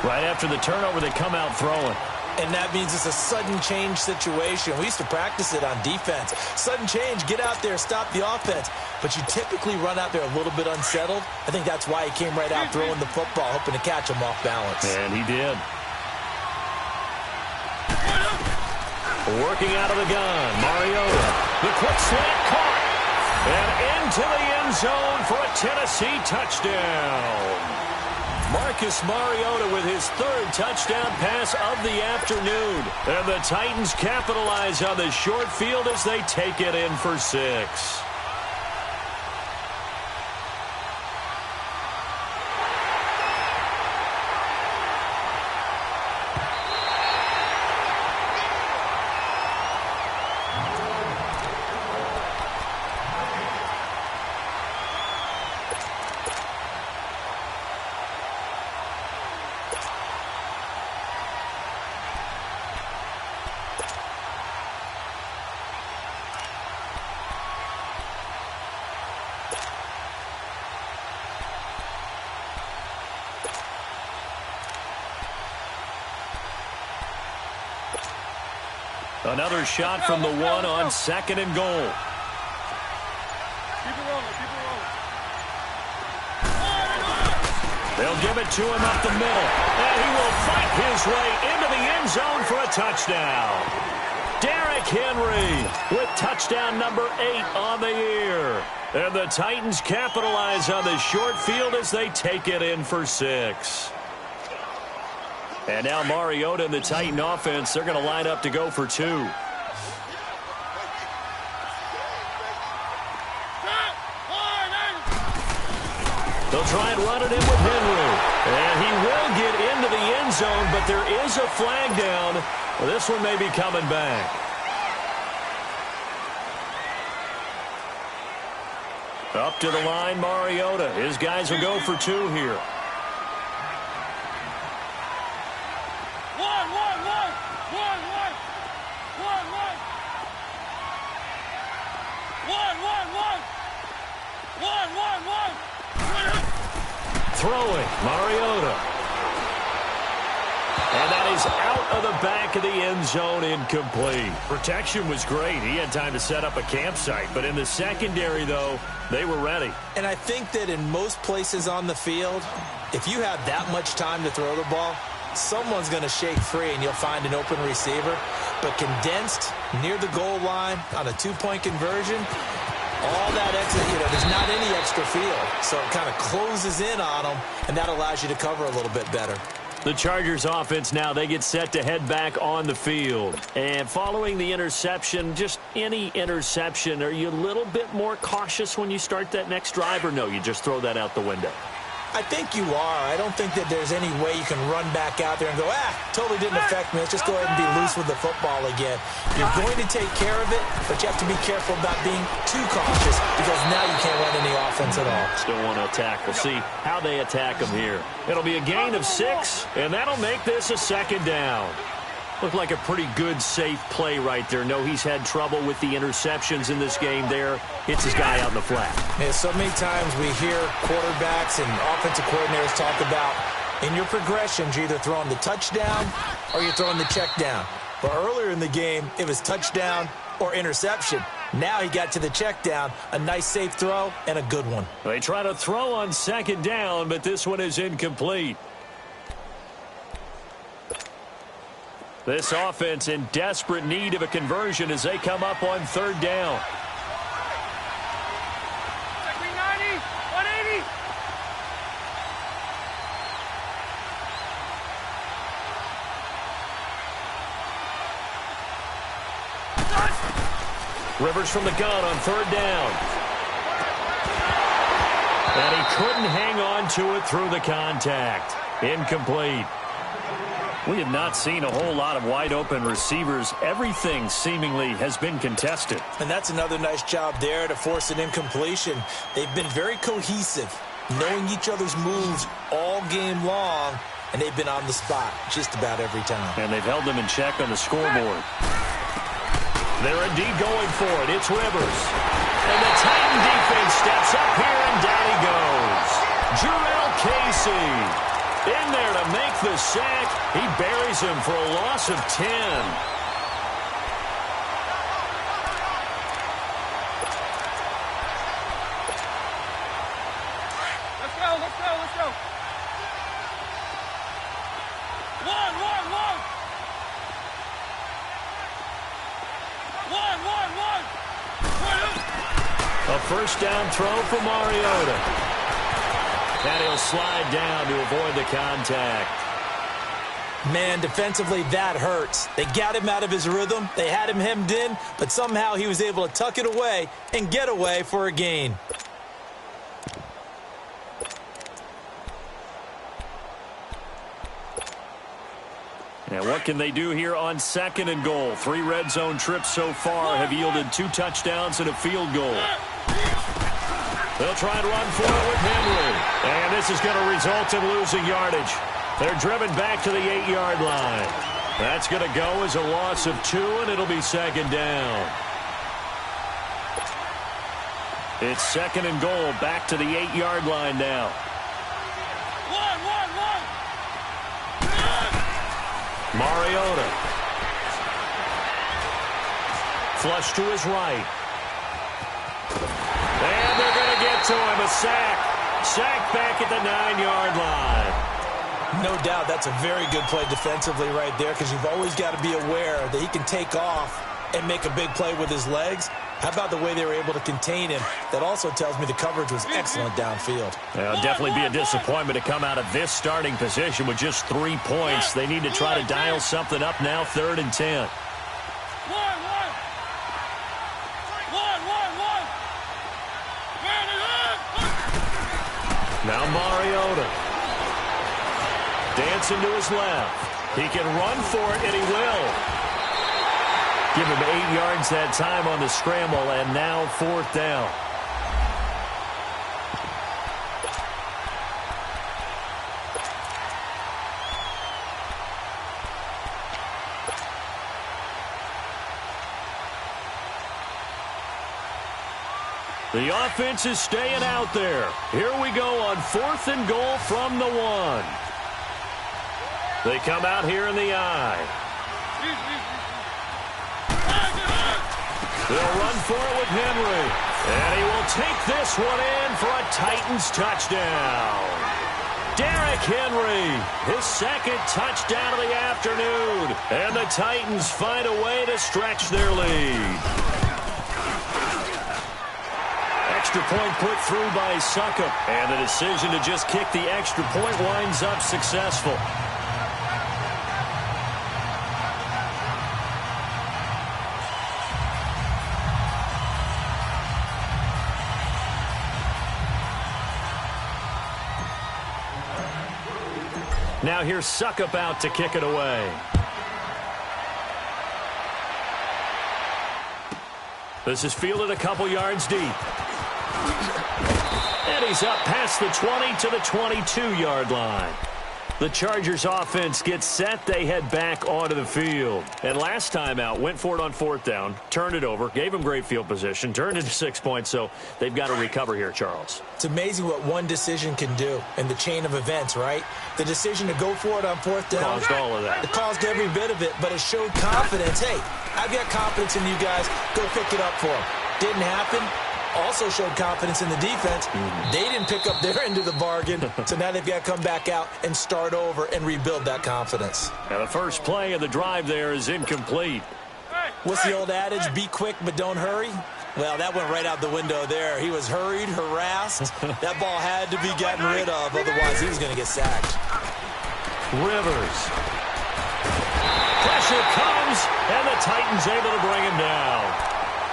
Right after the turnover, they come out throwing. And that means it's a sudden change situation. We used to practice it on defense. Sudden change, get out there, stop the offense. But you typically run out there a little bit unsettled. I think that's why he came right out throwing the football, hoping to catch him off balance. And he did. Working out of the gun, Mariota. The quick slant caught. And into the end zone for a Tennessee touchdown. Marcus Mariota with his 3rd touchdown pass of the afternoon. And the Titans capitalize on the short field as they take it in for 6. Another shot from the one on second and goal. Keep it rolling, keep it rolling. They'll give it to him up the middle. And he will fight his way into the end zone for a touchdown. Derrick Henry with touchdown number 8 on the year. And the Titans capitalize on the short field as they take it in for 6. And now Mariota and the Titan offense, they're going to line up to go for 2. They'll try and run it in with Henry. And he will get into the end zone, but there is a flag down. Well, this one may be coming back. Up to the line, Mariota. His guys will go for 2 here. Throwing, Mariota. And that is out of the back of the end zone, incomplete. Protection was great. He had time to set up a campsite. But in the secondary, though, they were ready. And I think that in most places on the field, if you have that much time to throw the ball, someone's going to shake free and you'll find an open receiver. But condensed near the goal line on a 2-point conversion, all that extra, there's not any extra field. So it kind of closes in on them, and that allows you to cover a little bit better. The Chargers offense now, they get set to head back on the field. And following the interception, just any interception, are you a little bit more cautious when you start that next drive, or no, you just throw that out the window? I think you are. I don't think that there's any way you can run back out there and go, totally didn't affect me. Let's just go ahead and be loose with the football again. You're going to take care of it, but you have to be careful about being too cautious because now you can't run any offense at all. Still want to attack. We'll see how they attack them here. It'll be a gain of 6, and that'll make this a second down. Looked like a pretty good, safe play right there. No, he's had trouble with the interceptions in this game there. Hits his guy out in the flat. Yeah, so many times we hear quarterbacks and offensive coordinators talk about in your progressions, you're either throwing the touchdown or you're throwing the check down. But earlier in the game, it was touchdown or interception. Now he got to the check down, a nice safe throw, and a good one. They try to throw on second down, but this one is incomplete. This offense in desperate need of a conversion as they come up on third down. 390, 180. Rivers from the gun on third down. And he couldn't hang on to it through the contact. Incomplete. We have not seen a whole lot of wide-open receivers. Everything seemingly has been contested. And that's another nice job there to force an incompletion. They've been very cohesive, knowing each other's moves all game long, and they've been on the spot just about every time. And they've held them in check on the scoreboard. They're indeed going for it. It's Rivers. And the Titan defense steps up here, and down he goes. Jurrell Casey in there to make the sack. He buries him for a loss of 10. Let's go, let's go, let's go. One. A first down throw for Mariota. And he'll slide down to avoid the contact. Man, defensively, that hurts. They got him out of his rhythm. They had him hemmed in, but somehow he was able to tuck it away and get away for a gain. And what can they do here on second and goal? 3 red zone trips so far have yielded 2 touchdowns and a field goal. They'll try and run for it with Henry. And this is going to result in losing yardage. They're driven back to the 8-yard line. That's going to go as a loss of 2, and it'll be second down. It's second and goal, back to the 8-yard line now. One. Mariota. Flush to his right. And they're going to get to him. A sack. Sack back at the 9-yard line. No doubt that's a very good play defensively right there, because you've always got to be aware that he can take off and make a big play with his legs. How about the way they were able to contain him? That also tells me the coverage was excellent downfield. It'll definitely be a disappointment to come out of this starting position with just 3 points. They need to try to dial something up now, 3rd and 10. Now Mariota. Dancing to his left. He can run for it, and he will. Give him 8 yards that time on the scramble, and now 4th down. The offense is staying out there. Here we go on 4th and goal from the 1. They come out here in the eye. They'll run for it with Henry. And he will take this one in for a Titans touchdown. Derrick Henry, his 2nd touchdown of the afternoon. And the Titans find a way to stretch their lead. Extra point put through by Succop. And the decision to just kick the extra point winds up successful. Now here's Succop out to kick it away. This is fielded a couple yards deep. And he's up past the 20 to the 22-yard line. The Chargers offense gets set. They head back onto the field. And last time out, went for it on 4th down, turned it over, gave him great field position, turned it to 6 points, so they've got to recover here, Charles. It's amazing what one decision can do in the chain of events, right? The decision to go for it on 4th down. Caused all of that. It caused every bit of it, but it showed confidence. Hey, I've got confidence in you guys. Go pick it up for them. Didn't happen. Also showed confidence in the defense. They didn't pick up their end of the bargain, so now they've got to come back out and start over and rebuild that confidence. Now the first play of the drive there is incomplete. What's the old adage? Be quick, but don't hurry. Well, that went right out the window there. He was hurried, harassed. That ball had to be gotten rid of, otherwise he was going to get sacked. Rivers. Pressure comes, and the Titans able to bring him down.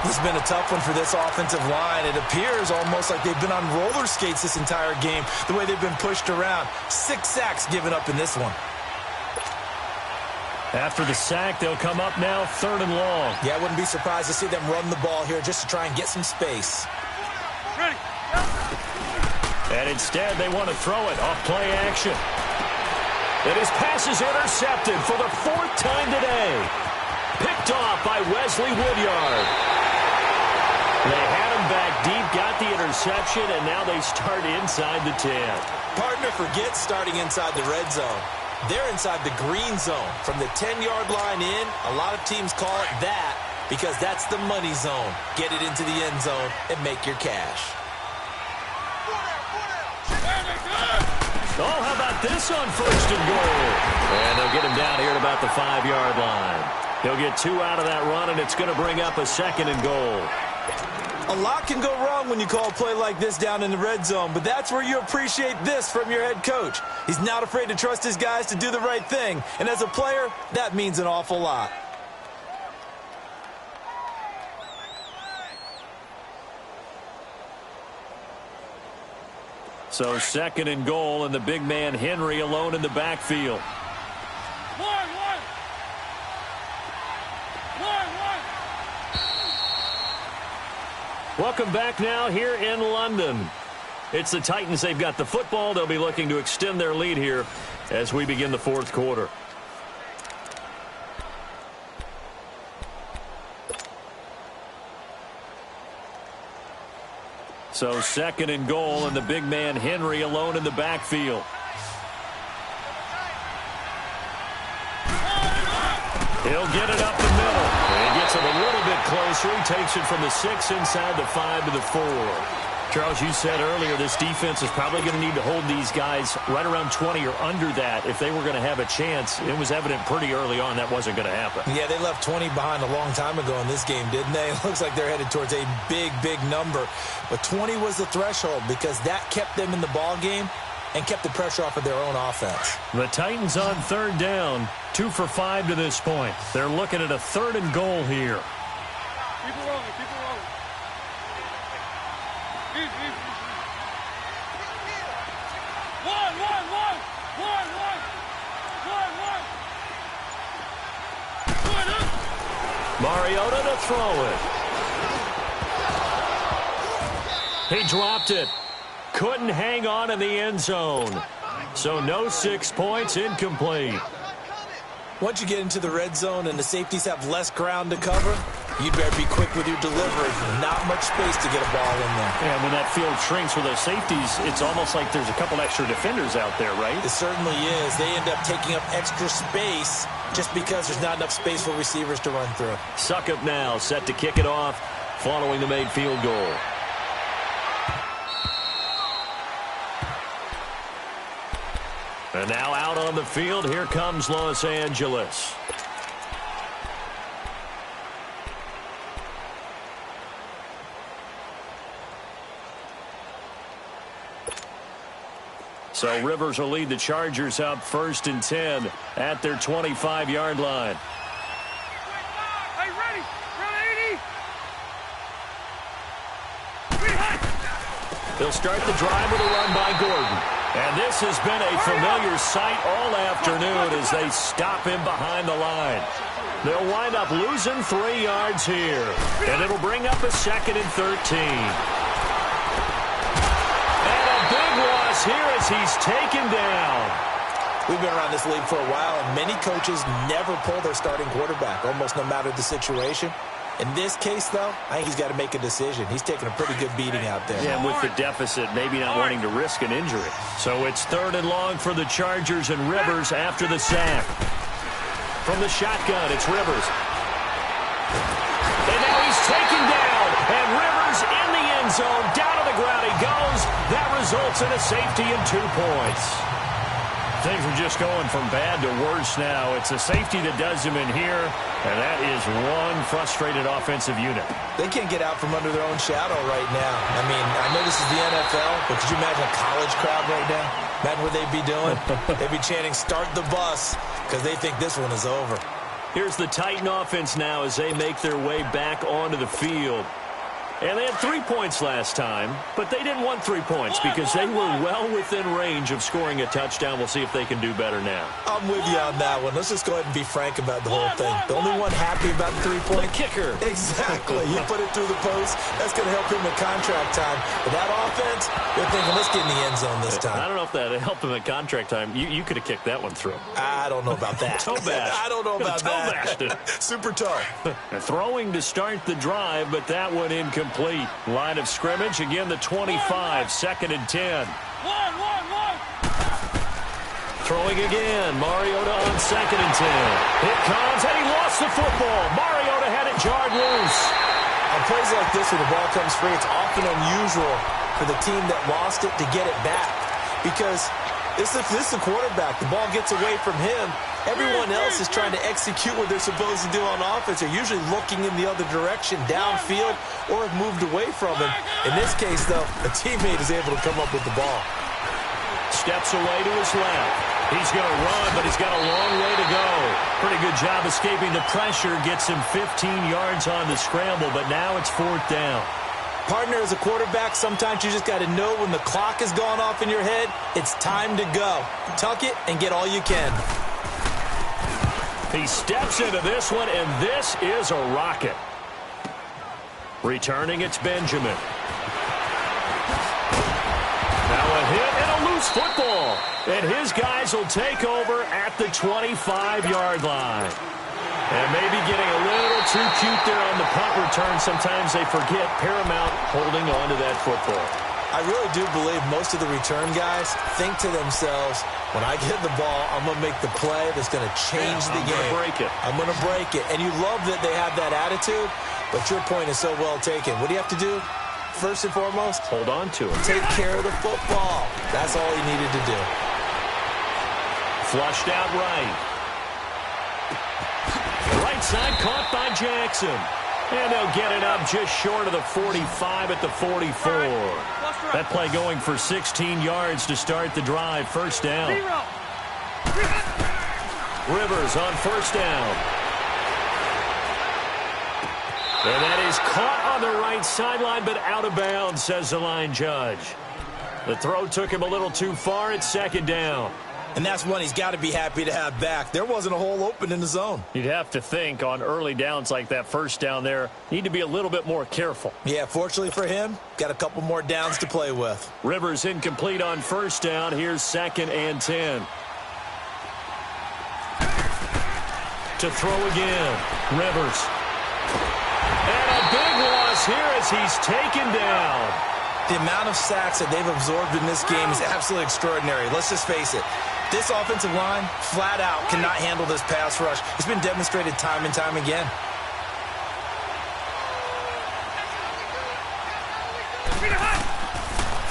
It's been a tough one for this offensive line. It appears almost like they've been on roller skates this entire game, the way they've been pushed around. 6 sacks given up in this one. After the sack, they'll come up now 3rd and long. Yeah, I wouldn't be surprised to see them run the ball here just to try and get some space. Ready. And instead, they want to throw it off play action. And his pass is intercepted for the 4th time today. Picked off by Wesley Woodyard. They had him back deep, got the interception, and now they start inside the 10. Partner forgets starting inside the red zone. They're inside the green zone. From the 10-yard line in, a lot of teams call it that because that's the money zone. Get it into the end zone and make your cash. Oh, how about this on 1st and goal? And they'll get him down here at about the 5-yard line. He'll get 2 out of that run, and it's going to bring up a 2nd and goal. A lot can go wrong when you call a play like this down in the red zone, but that's where you appreciate this from your head coach. He's not afraid to trust his guys to do the right thing, and as a player, that means an awful lot. So 2nd and goal, and the big man Henry alone in the backfield. Welcome back now here in London. It's the Titans. They've got the football. They'll be looking to extend their lead here as we begin the 4th quarter. So 2nd and goal, and the big man Henry alone in the backfield. He'll get it up the middle. And he gets it a little bit closer. He takes it from the 6 inside the 5 to the 4. Charles, you said earlier this defense is probably going to need to hold these guys right around 20 or under that if they were going to have a chance. It was evident pretty early on that wasn't going to happen. Yeah, they left 20 behind a long time ago in this game, didn't they? It looks like they're headed towards a big, big number. But 20 was the threshold because that kept them in the ball game and kept the pressure off of their own offense. The Titans on 3rd down, 2 for 5 to this point. They're looking at a 3rd and goal here. Keep it rolling, keep it rolling. Easy. One. Mariota to throw it. He dropped it. Couldn't hang on in the end zone. So no 6 points, incomplete. Once you get into the red zone and the safeties have less ground to cover, you'd better be quick with your delivery. Not much space to get a ball in there. And when that field shrinks with those safeties, it's almost like there's a couple extra defenders out there, right? It certainly is. They end up taking up extra space just because there's not enough space for receivers to run through. Succop now set to kick it off following the made field goal. And now out on the field, here comes Los Angeles. So Rivers will lead the Chargers up 1st and 10 at their 25-yard line. Hey, ready? They'll start the drive with a run by Gordon. And this has been a familiar sight all afternoon as they stop him behind the line. They'll wind up losing 3 yards here. And it'll bring up a 2nd and 13. And a big loss here as he's taken down. We've been around this league for a while, and many coaches never pull their starting quarterback, almost no matter the situation. In this case, though, I think he's got to make a decision. He's taking a pretty good beating out there. Yeah, and with the deficit, maybe not wanting to risk an injury. So it's 3rd and long for the Chargers and Rivers after the sack. From the shotgun, it's Rivers. And now he's taken down. And Rivers in the end zone. Down to the ground he goes. That results in a safety and 2 points. Things are just going from bad to worse now. It's a safety that does him in here, and that is one frustrated offensive unit. They can't get out from under their own shadow right now. I mean, I know this is the NFL, but could you imagine a college crowd right now? Imagine what they'd be doing. They'd be chanting, "Start the bus," because they think this one is over. Here's the Titan offense now as they make their way back onto the field. And they had 3 points last time, but they didn't want 3 points because they were well within range of scoring a touchdown. We'll see if they can do better now. I'm with you on that one. Let's just go ahead and be frank about the whole thing. The only one happy about the 3-point? The kicker. Exactly. You put it through the post. That's going to help him in contract time. But that offense, they're thinking, let's get in the end zone this time. I don't know if that helped him at contract time. You could have kicked that one through. I don't know about that. Toe bash. I don't know about that. Super toe. Throwing to start the drive, but that one incomplete. Line of scrimmage, again the 25, 2nd and 10. One. Throwing again, Mariota on 2nd and 10. Here comes, and he lost the football. Mariota had it jarred loose. On plays like this where the ball comes free, it's often unusual for the team that lost it to get it back. Because this is the quarterback. The ball gets away from him. Everyone else is trying to execute what they're supposed to do on offense. They're usually looking in the other direction, downfield, or have moved away from him. In this case, though, a teammate is able to come up with the ball. Steps away to his left. He's going to run, but he's got a long way to go. Pretty good job escaping the pressure. Gets him 15 yards on the scramble, but now it's 4th down. Partner, as a quarterback, sometimes you just got to know when the clock has gone off in your head, it's time to go. Tuck it and get all you can. He steps into this one, and this is a rocket. Returning, it's Benjamin. Now a hit and a loose football. And his guys will take over at the 25-yard line. And maybe getting a little too cute there on the punt return. Sometimes they forget Paramount holding on to that football. I really do believe most of the return guys think to themselves, when I get the ball, I'm going to make the play that's going to change the game. I'm going to break it. I'm going to break it. And you love that they have that attitude But your point is so well taken. What do you have to do? First and foremost, hold on to it. Take care of the football. That's all he needed to do. Flushed out right. Right side caught by Jackson. And they'll get it up just short of the 45 at the 44. That play going for 16 yards to start the drive. First down. Rivers on first down. And that is caught on the right sideline, but out of bounds, says the line judge. The throw took him a little too far. It's second down. And that's one he's got to be happy to have back. There wasn't a hole open in the zone. You'd have to think on early downs like that first down there, need to be a little bit more careful. Yeah, fortunately for him, got a couple more downs to play with. Rivers incomplete on first down. Here's 2nd and 10. To throw again. Rivers. And a big loss here as he's taken down. The amount of sacks that they've absorbed in this game is absolutely extraordinary. Let's just face it. This offensive line, flat out, cannot handle this pass rush. It's been demonstrated time and time again.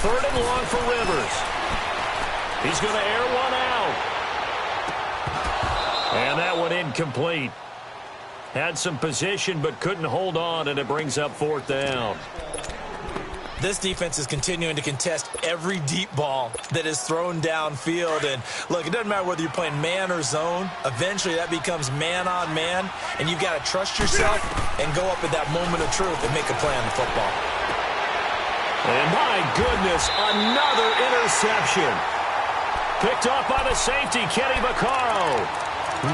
Third and long for Rivers. He's going to air one out. And that one incomplete. Had some position but couldn't hold on, and it brings up 4th down. This defense is continuing to contest every deep ball that is thrown downfield. And, look, it doesn't matter whether you're playing man or zone. Eventually, that becomes man-on-man, and you've got to trust yourself and go up at that moment of truth and make a play on the football. And, my goodness, another interception. Picked off by the safety, Kenny Vaccaro.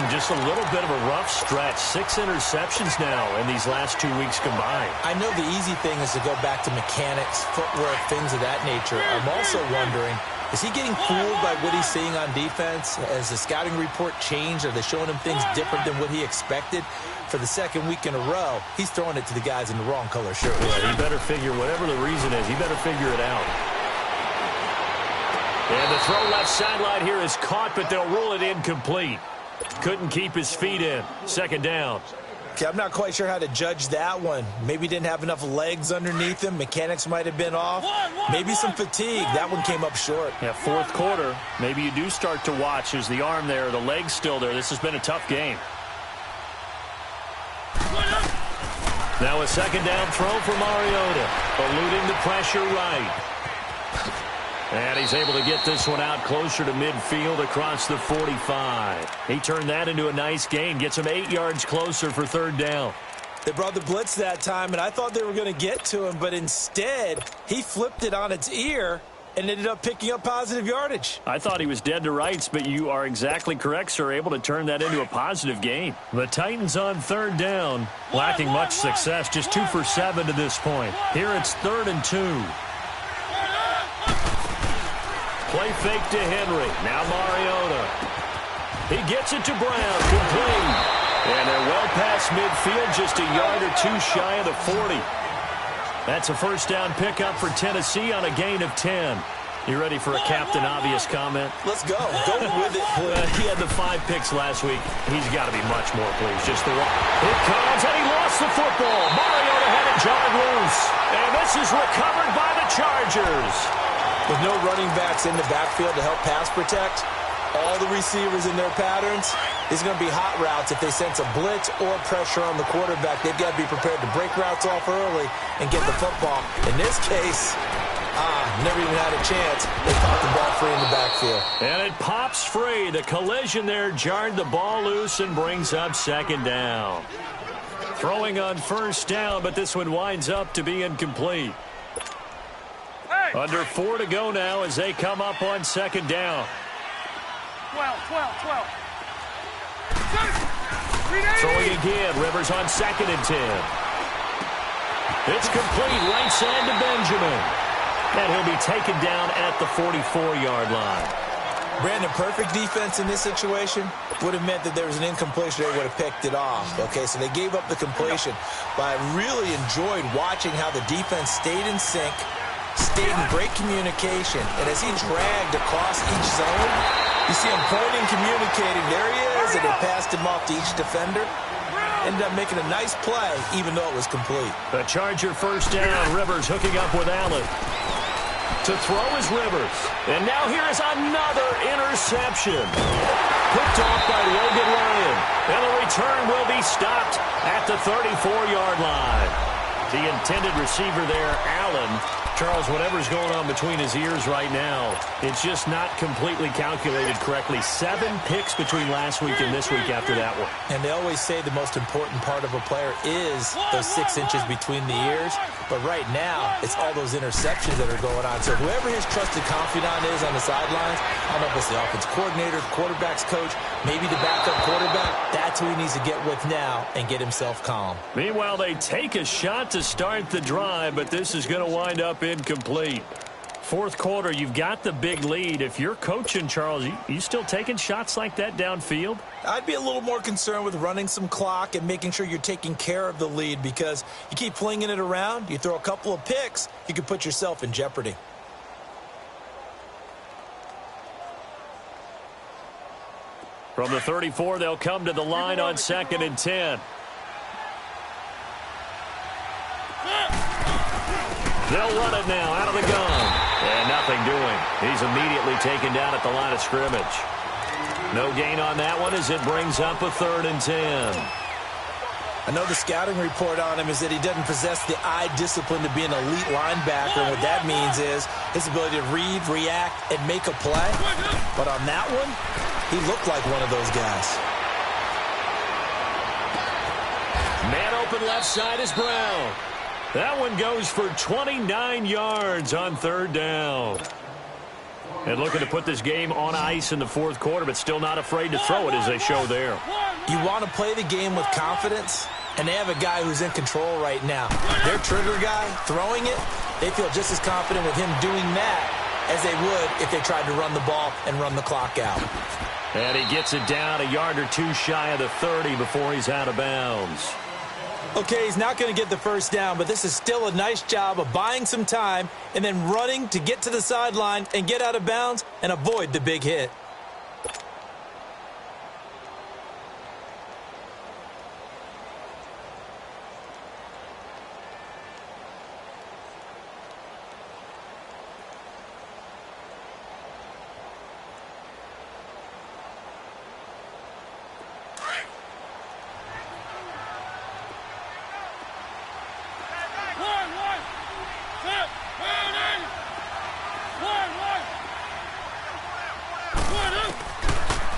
Just a little bit of a rough stretch. 6 interceptions now in these last 2 weeks combined. I know the easy thing is to go back to mechanics, footwork, things of that nature. I'm also wondering, is he getting fooled by what he's seeing on defense? Has the scouting report changed? Are they showing him things different than what he expected? For the 2nd week in a row, he's throwing it to the guys in the wrong color shirt. Yeah, he better figure, whatever the reason is, he better figure it out. And the throw left sideline here is caught, but they'll rule it incomplete. Couldn't keep his feet in. 2nd down. Okay, I'm not quite sure how to judge that one. Maybe didn't have enough legs underneath him. Mechanics might have been off. Maybe some fatigue. That one came up short. Yeah, 4th quarter. Maybe you do start to watch. Is the arm there, the leg's still there. This has been a tough game. Now a 2nd down throw for Mariota. Eluding the pressure right. And he's able to get this one out closer to midfield across the 45. He turned that into a nice gain. Gets him 8 yards closer for 3rd down. They brought the blitz that time, and I thought they were going to get to him, but instead, he flipped it on its ear and ended up picking up positive yardage. I thought he was dead to rights, but you are exactly correct, sir. Able to turn that into a positive gain. The Titans on 3rd down, lacking much success. Just 2 for 7 to this point. Here it's 3rd and 2. Play fake to Henry. Now Mariota. He gets it to Brown. Complete. And they're well past midfield, just a yard or 2 shy of the 40. That's a 1st down pickup for Tennessee on a gain of 10. You ready for a Captain Obvious comment? Let's go. Go with it, please. He had the 5 picks last week. He's got to be much more pleased. Just the one. It comes, and he lost the football. Mariota had it jarred loose. And this is recovered by the Chargers. With no running backs in the backfield to help pass protect, all the receivers in their patterns, it's going to be hot routes if they sense a blitz or pressure on the quarterback. They've got to be prepared to break routes off early and get the football. In this case, never even had a chance. They popped the ball free in the backfield. And it pops free. The collision there jarred the ball loose and brings up 2nd down. Throwing on 1st down, but this one winds up to be incomplete. Under 4 to go now as they come up on 2nd down. 12. Throwing again. Rivers on 2nd and 10. It's complete. Right side to Benjamin. And he'll be taken down at the 44-yard line. Brandon, perfect defense in this situation would have meant that there was an incompletion. They would have picked it off. Okay, so they gave up the completion. But I really enjoyed watching how the defense stayed in sync, stayed in great communication, and as he dragged across each zone, you see him pointing, communicating. There he is, and they passed him off to each defender. ended up making a nice play, even though it was complete. The Charger first down. Rivers hooking up with Allen. To throw is Rivers. And now here is another interception. Picked off by Logan Ryan. And the return will be stopped at the 34-yard line. The intended receiver there, Allen. Charles, whatever's going on between his ears right now, it's just not completely calculated correctly. 7 picks between last week and this week after that one. And they always say the most important part of a player is those 6 inches between the ears. But right now, it's all those interceptions that are going on. So whoever his trusted confidant is on the sidelines, I don't know if it's the offense coordinator, the quarterback's coach, maybe the backup quarterback, that's who he needs to get with now and get himself calm. Meanwhile, they take a shot to start the drive, but this is going to wind up incomplete. Fourth quarter, you've got the big lead. If you're coaching, Charles, you still taking shots like that downfield? I'd be a little more concerned with running some clock and making sure you're taking care of the lead, because you keep flinging it around, you throw a couple of picks, you could put yourself in jeopardy. From the 34, they'll come to the line on 2nd and 10. They'll run it now out of the gun. And nothing doing. He's immediately taken down at the line of scrimmage. No gain on that one as it brings up a 3rd and 10. I know the scouting report on him is that he doesn't possess the eye discipline to be an elite linebacker. And what that means is his ability to read, react, and make a play. But on that one, he looked like one of those guys. Man open left side is Brown. That one goes for 29 yards on 3rd down. And looking to put this game on ice in the 4th quarter, but still not afraid to throw it as they show there. You want to play the game with confidence, and they have a guy who's in control right now. Their trigger guy, throwing it, they feel just as confident with him doing that as they would if they tried to run the ball and run the clock out. And he gets it down a yard or two shy of the 30 before he's out of bounds. Okay, he's not going to get the first down, but this is still a nice job of buying some time and then running to get to the sideline and get out of bounds and avoid the big hit.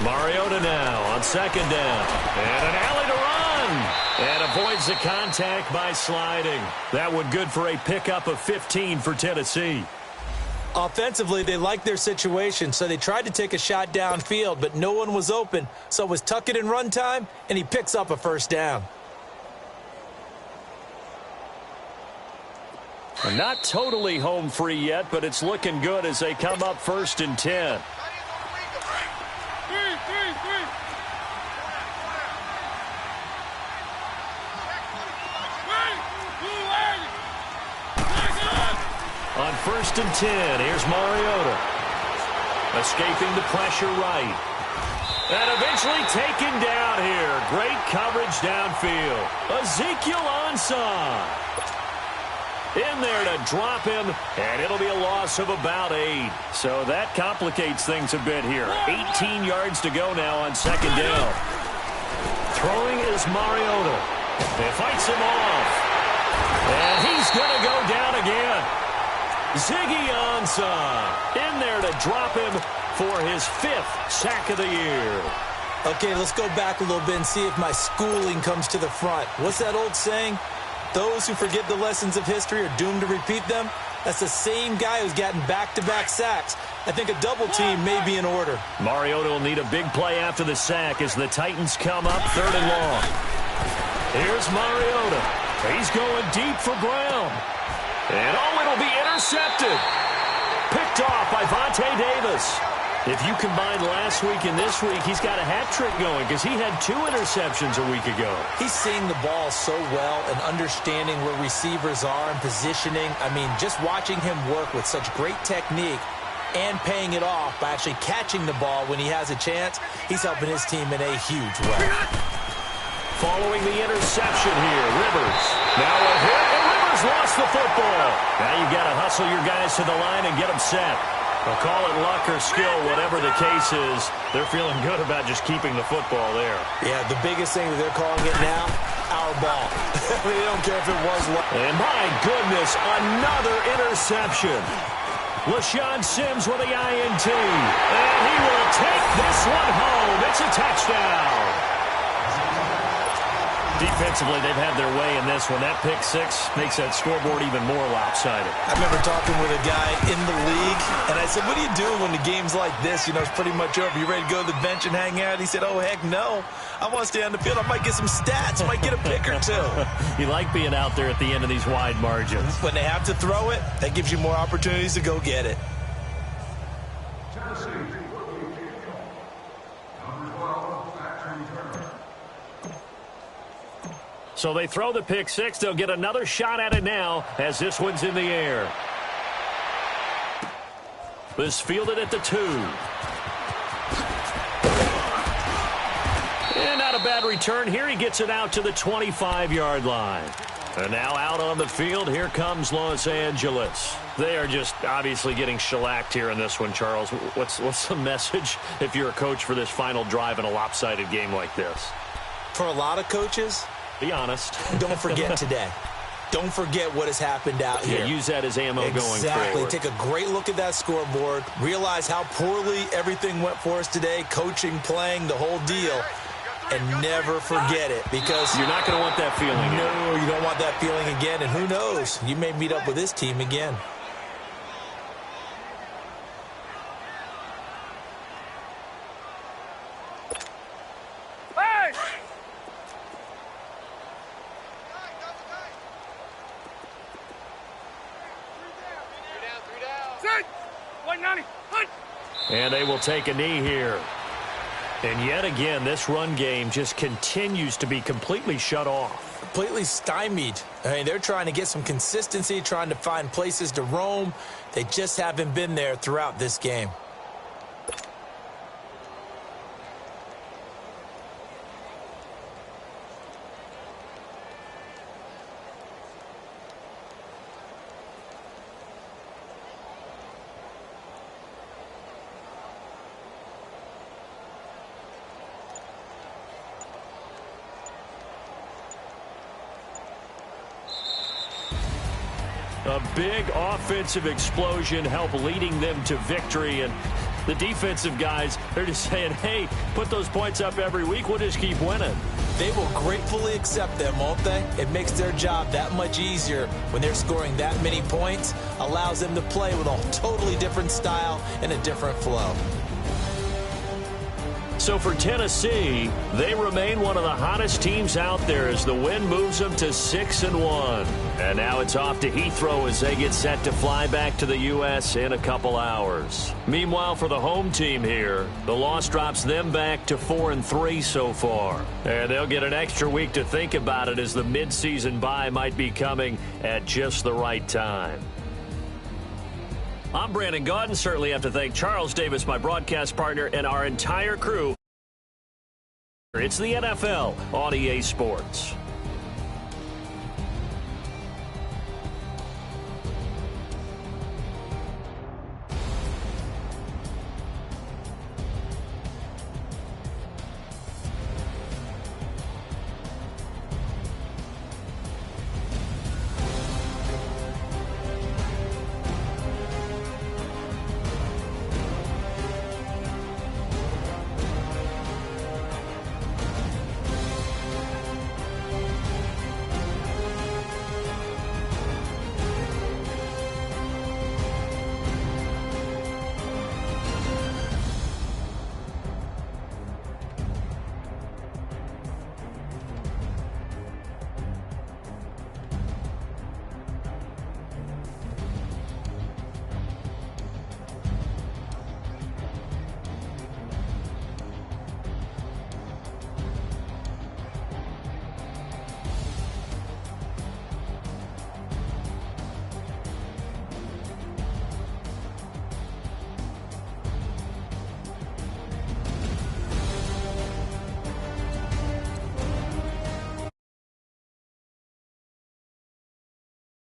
Mariota now on 2nd down. And an alley to run. And avoids the contact by sliding. That one good for a pickup of 15 for Tennessee. Offensively, they liked their situation, so they tried to take a shot downfield, but no one was open. So it was tuck it in run time, and he picks up a first down. Not totally home free yet, but it's looking good as they come up 1st and 10. On 1st and 10, here's Mariota. Escaping the pressure right. And eventually taken down here. Great coverage downfield. Ezekiel Ansah. In there to drop him, and it'll be a loss of about 8. So that complicates things a bit here. 18 yards to go now on 2nd down. Throwing is Mariota. He fights him off. And he's going to go down again. Ziggy Ansah in there to drop him for his 5th sack of the year. Okay, let's go back a little bit and see if my schooling comes to the front. What's that old saying? Those who forget the lessons of history are doomed to repeat them. That's the same guy who's gotten back-to-back sacks. I think a double team may be in order. Mariota will need a big play after the sack as the Titans come up 3rd and long. Here's Mariota. He's going deep for Brown. And it'll be intercepted. Picked off by Vontae Davis. If you combine last week and this week, he's got a hat trick going because he had 2 interceptions a week ago. He's seeing the ball so well and understanding where receivers are and positioning. I mean, just watching him work with such great technique and paying it off by actually catching the ball when he has a chance, he's helping his team in a huge way. Following the interception here, Rivers. Now a hit, and Rivers lost the football. Now you've got to hustle your guys to the line and get them set. They'll call it luck or skill, whatever the case is. They're feeling good about just keeping the football there. Yeah, the biggest thing that they're calling it now, our ball. They don't care if it was luck. And my goodness, another interception. LaShawn Sims with the INT. And he will take this one home. It's a touchdown. Defensively, they've had their way in this one. That pick six makes that scoreboard even more lopsided. I remember talking with a guy in the league, and I said, what do you do when the game's like this? You know, it's pretty much over. You ready to go to the bench and hang out? He said, oh, heck no. I want to stay on the field. I might get some stats. I might get a pick or two. You like being out there at the end of these wide margins. When they have to throw it, that gives you more opportunities to go get it. So they throw the pick six. They'll get another shot at it now as this one's in the air. This fielded at the 2. And not a bad return here. He gets it out to the 25-yard line. And now out on the field, here comes Los Angeles. They are just obviously getting shellacked here in this one, Charles. What's the message if you're a coach for this final drive in a lopsided game like this? For a lot of coaches, be honest. Don't forget today. Don't forget what has happened out here. Yeah, use that as ammo going forward. Exactly. Take a great look at that scoreboard. Realize how poorly everything went for us today. Coaching, playing, the whole deal. And never forget it, because you're not going to want that feeling again. No, you don't want that feeling again. And who knows? You may meet up with this team again. And they will take a knee here. And yet again, this run game just continues to be completely shut off. Completely stymied. I mean, they're trying to get some consistency, trying to find places to roam. They just haven't been there throughout this game. A big offensive explosion helped leading them to victory. And the defensive guys, they're just saying, hey, put those points up every week. We'll just keep winning. They will gratefully accept them, won't they? It makes their job that much easier when they're scoring that many points. Allows them to play with a totally different style and a different flow. So for Tennessee, they remain one of the hottest teams out there as the win moves them to 6-1. And now it's off to Heathrow as they get set to fly back to the U.S. in a couple hours. Meanwhile, for the home team here, the loss drops them back to 4-3 so far. And they'll get an extra week to think about it as the midseason bye might be coming at just the right time. I'm Brandon Gaudin. Certainly have to thank Charles Davis, my broadcast partner, and our entire crew. It's the NFL on EA Sports.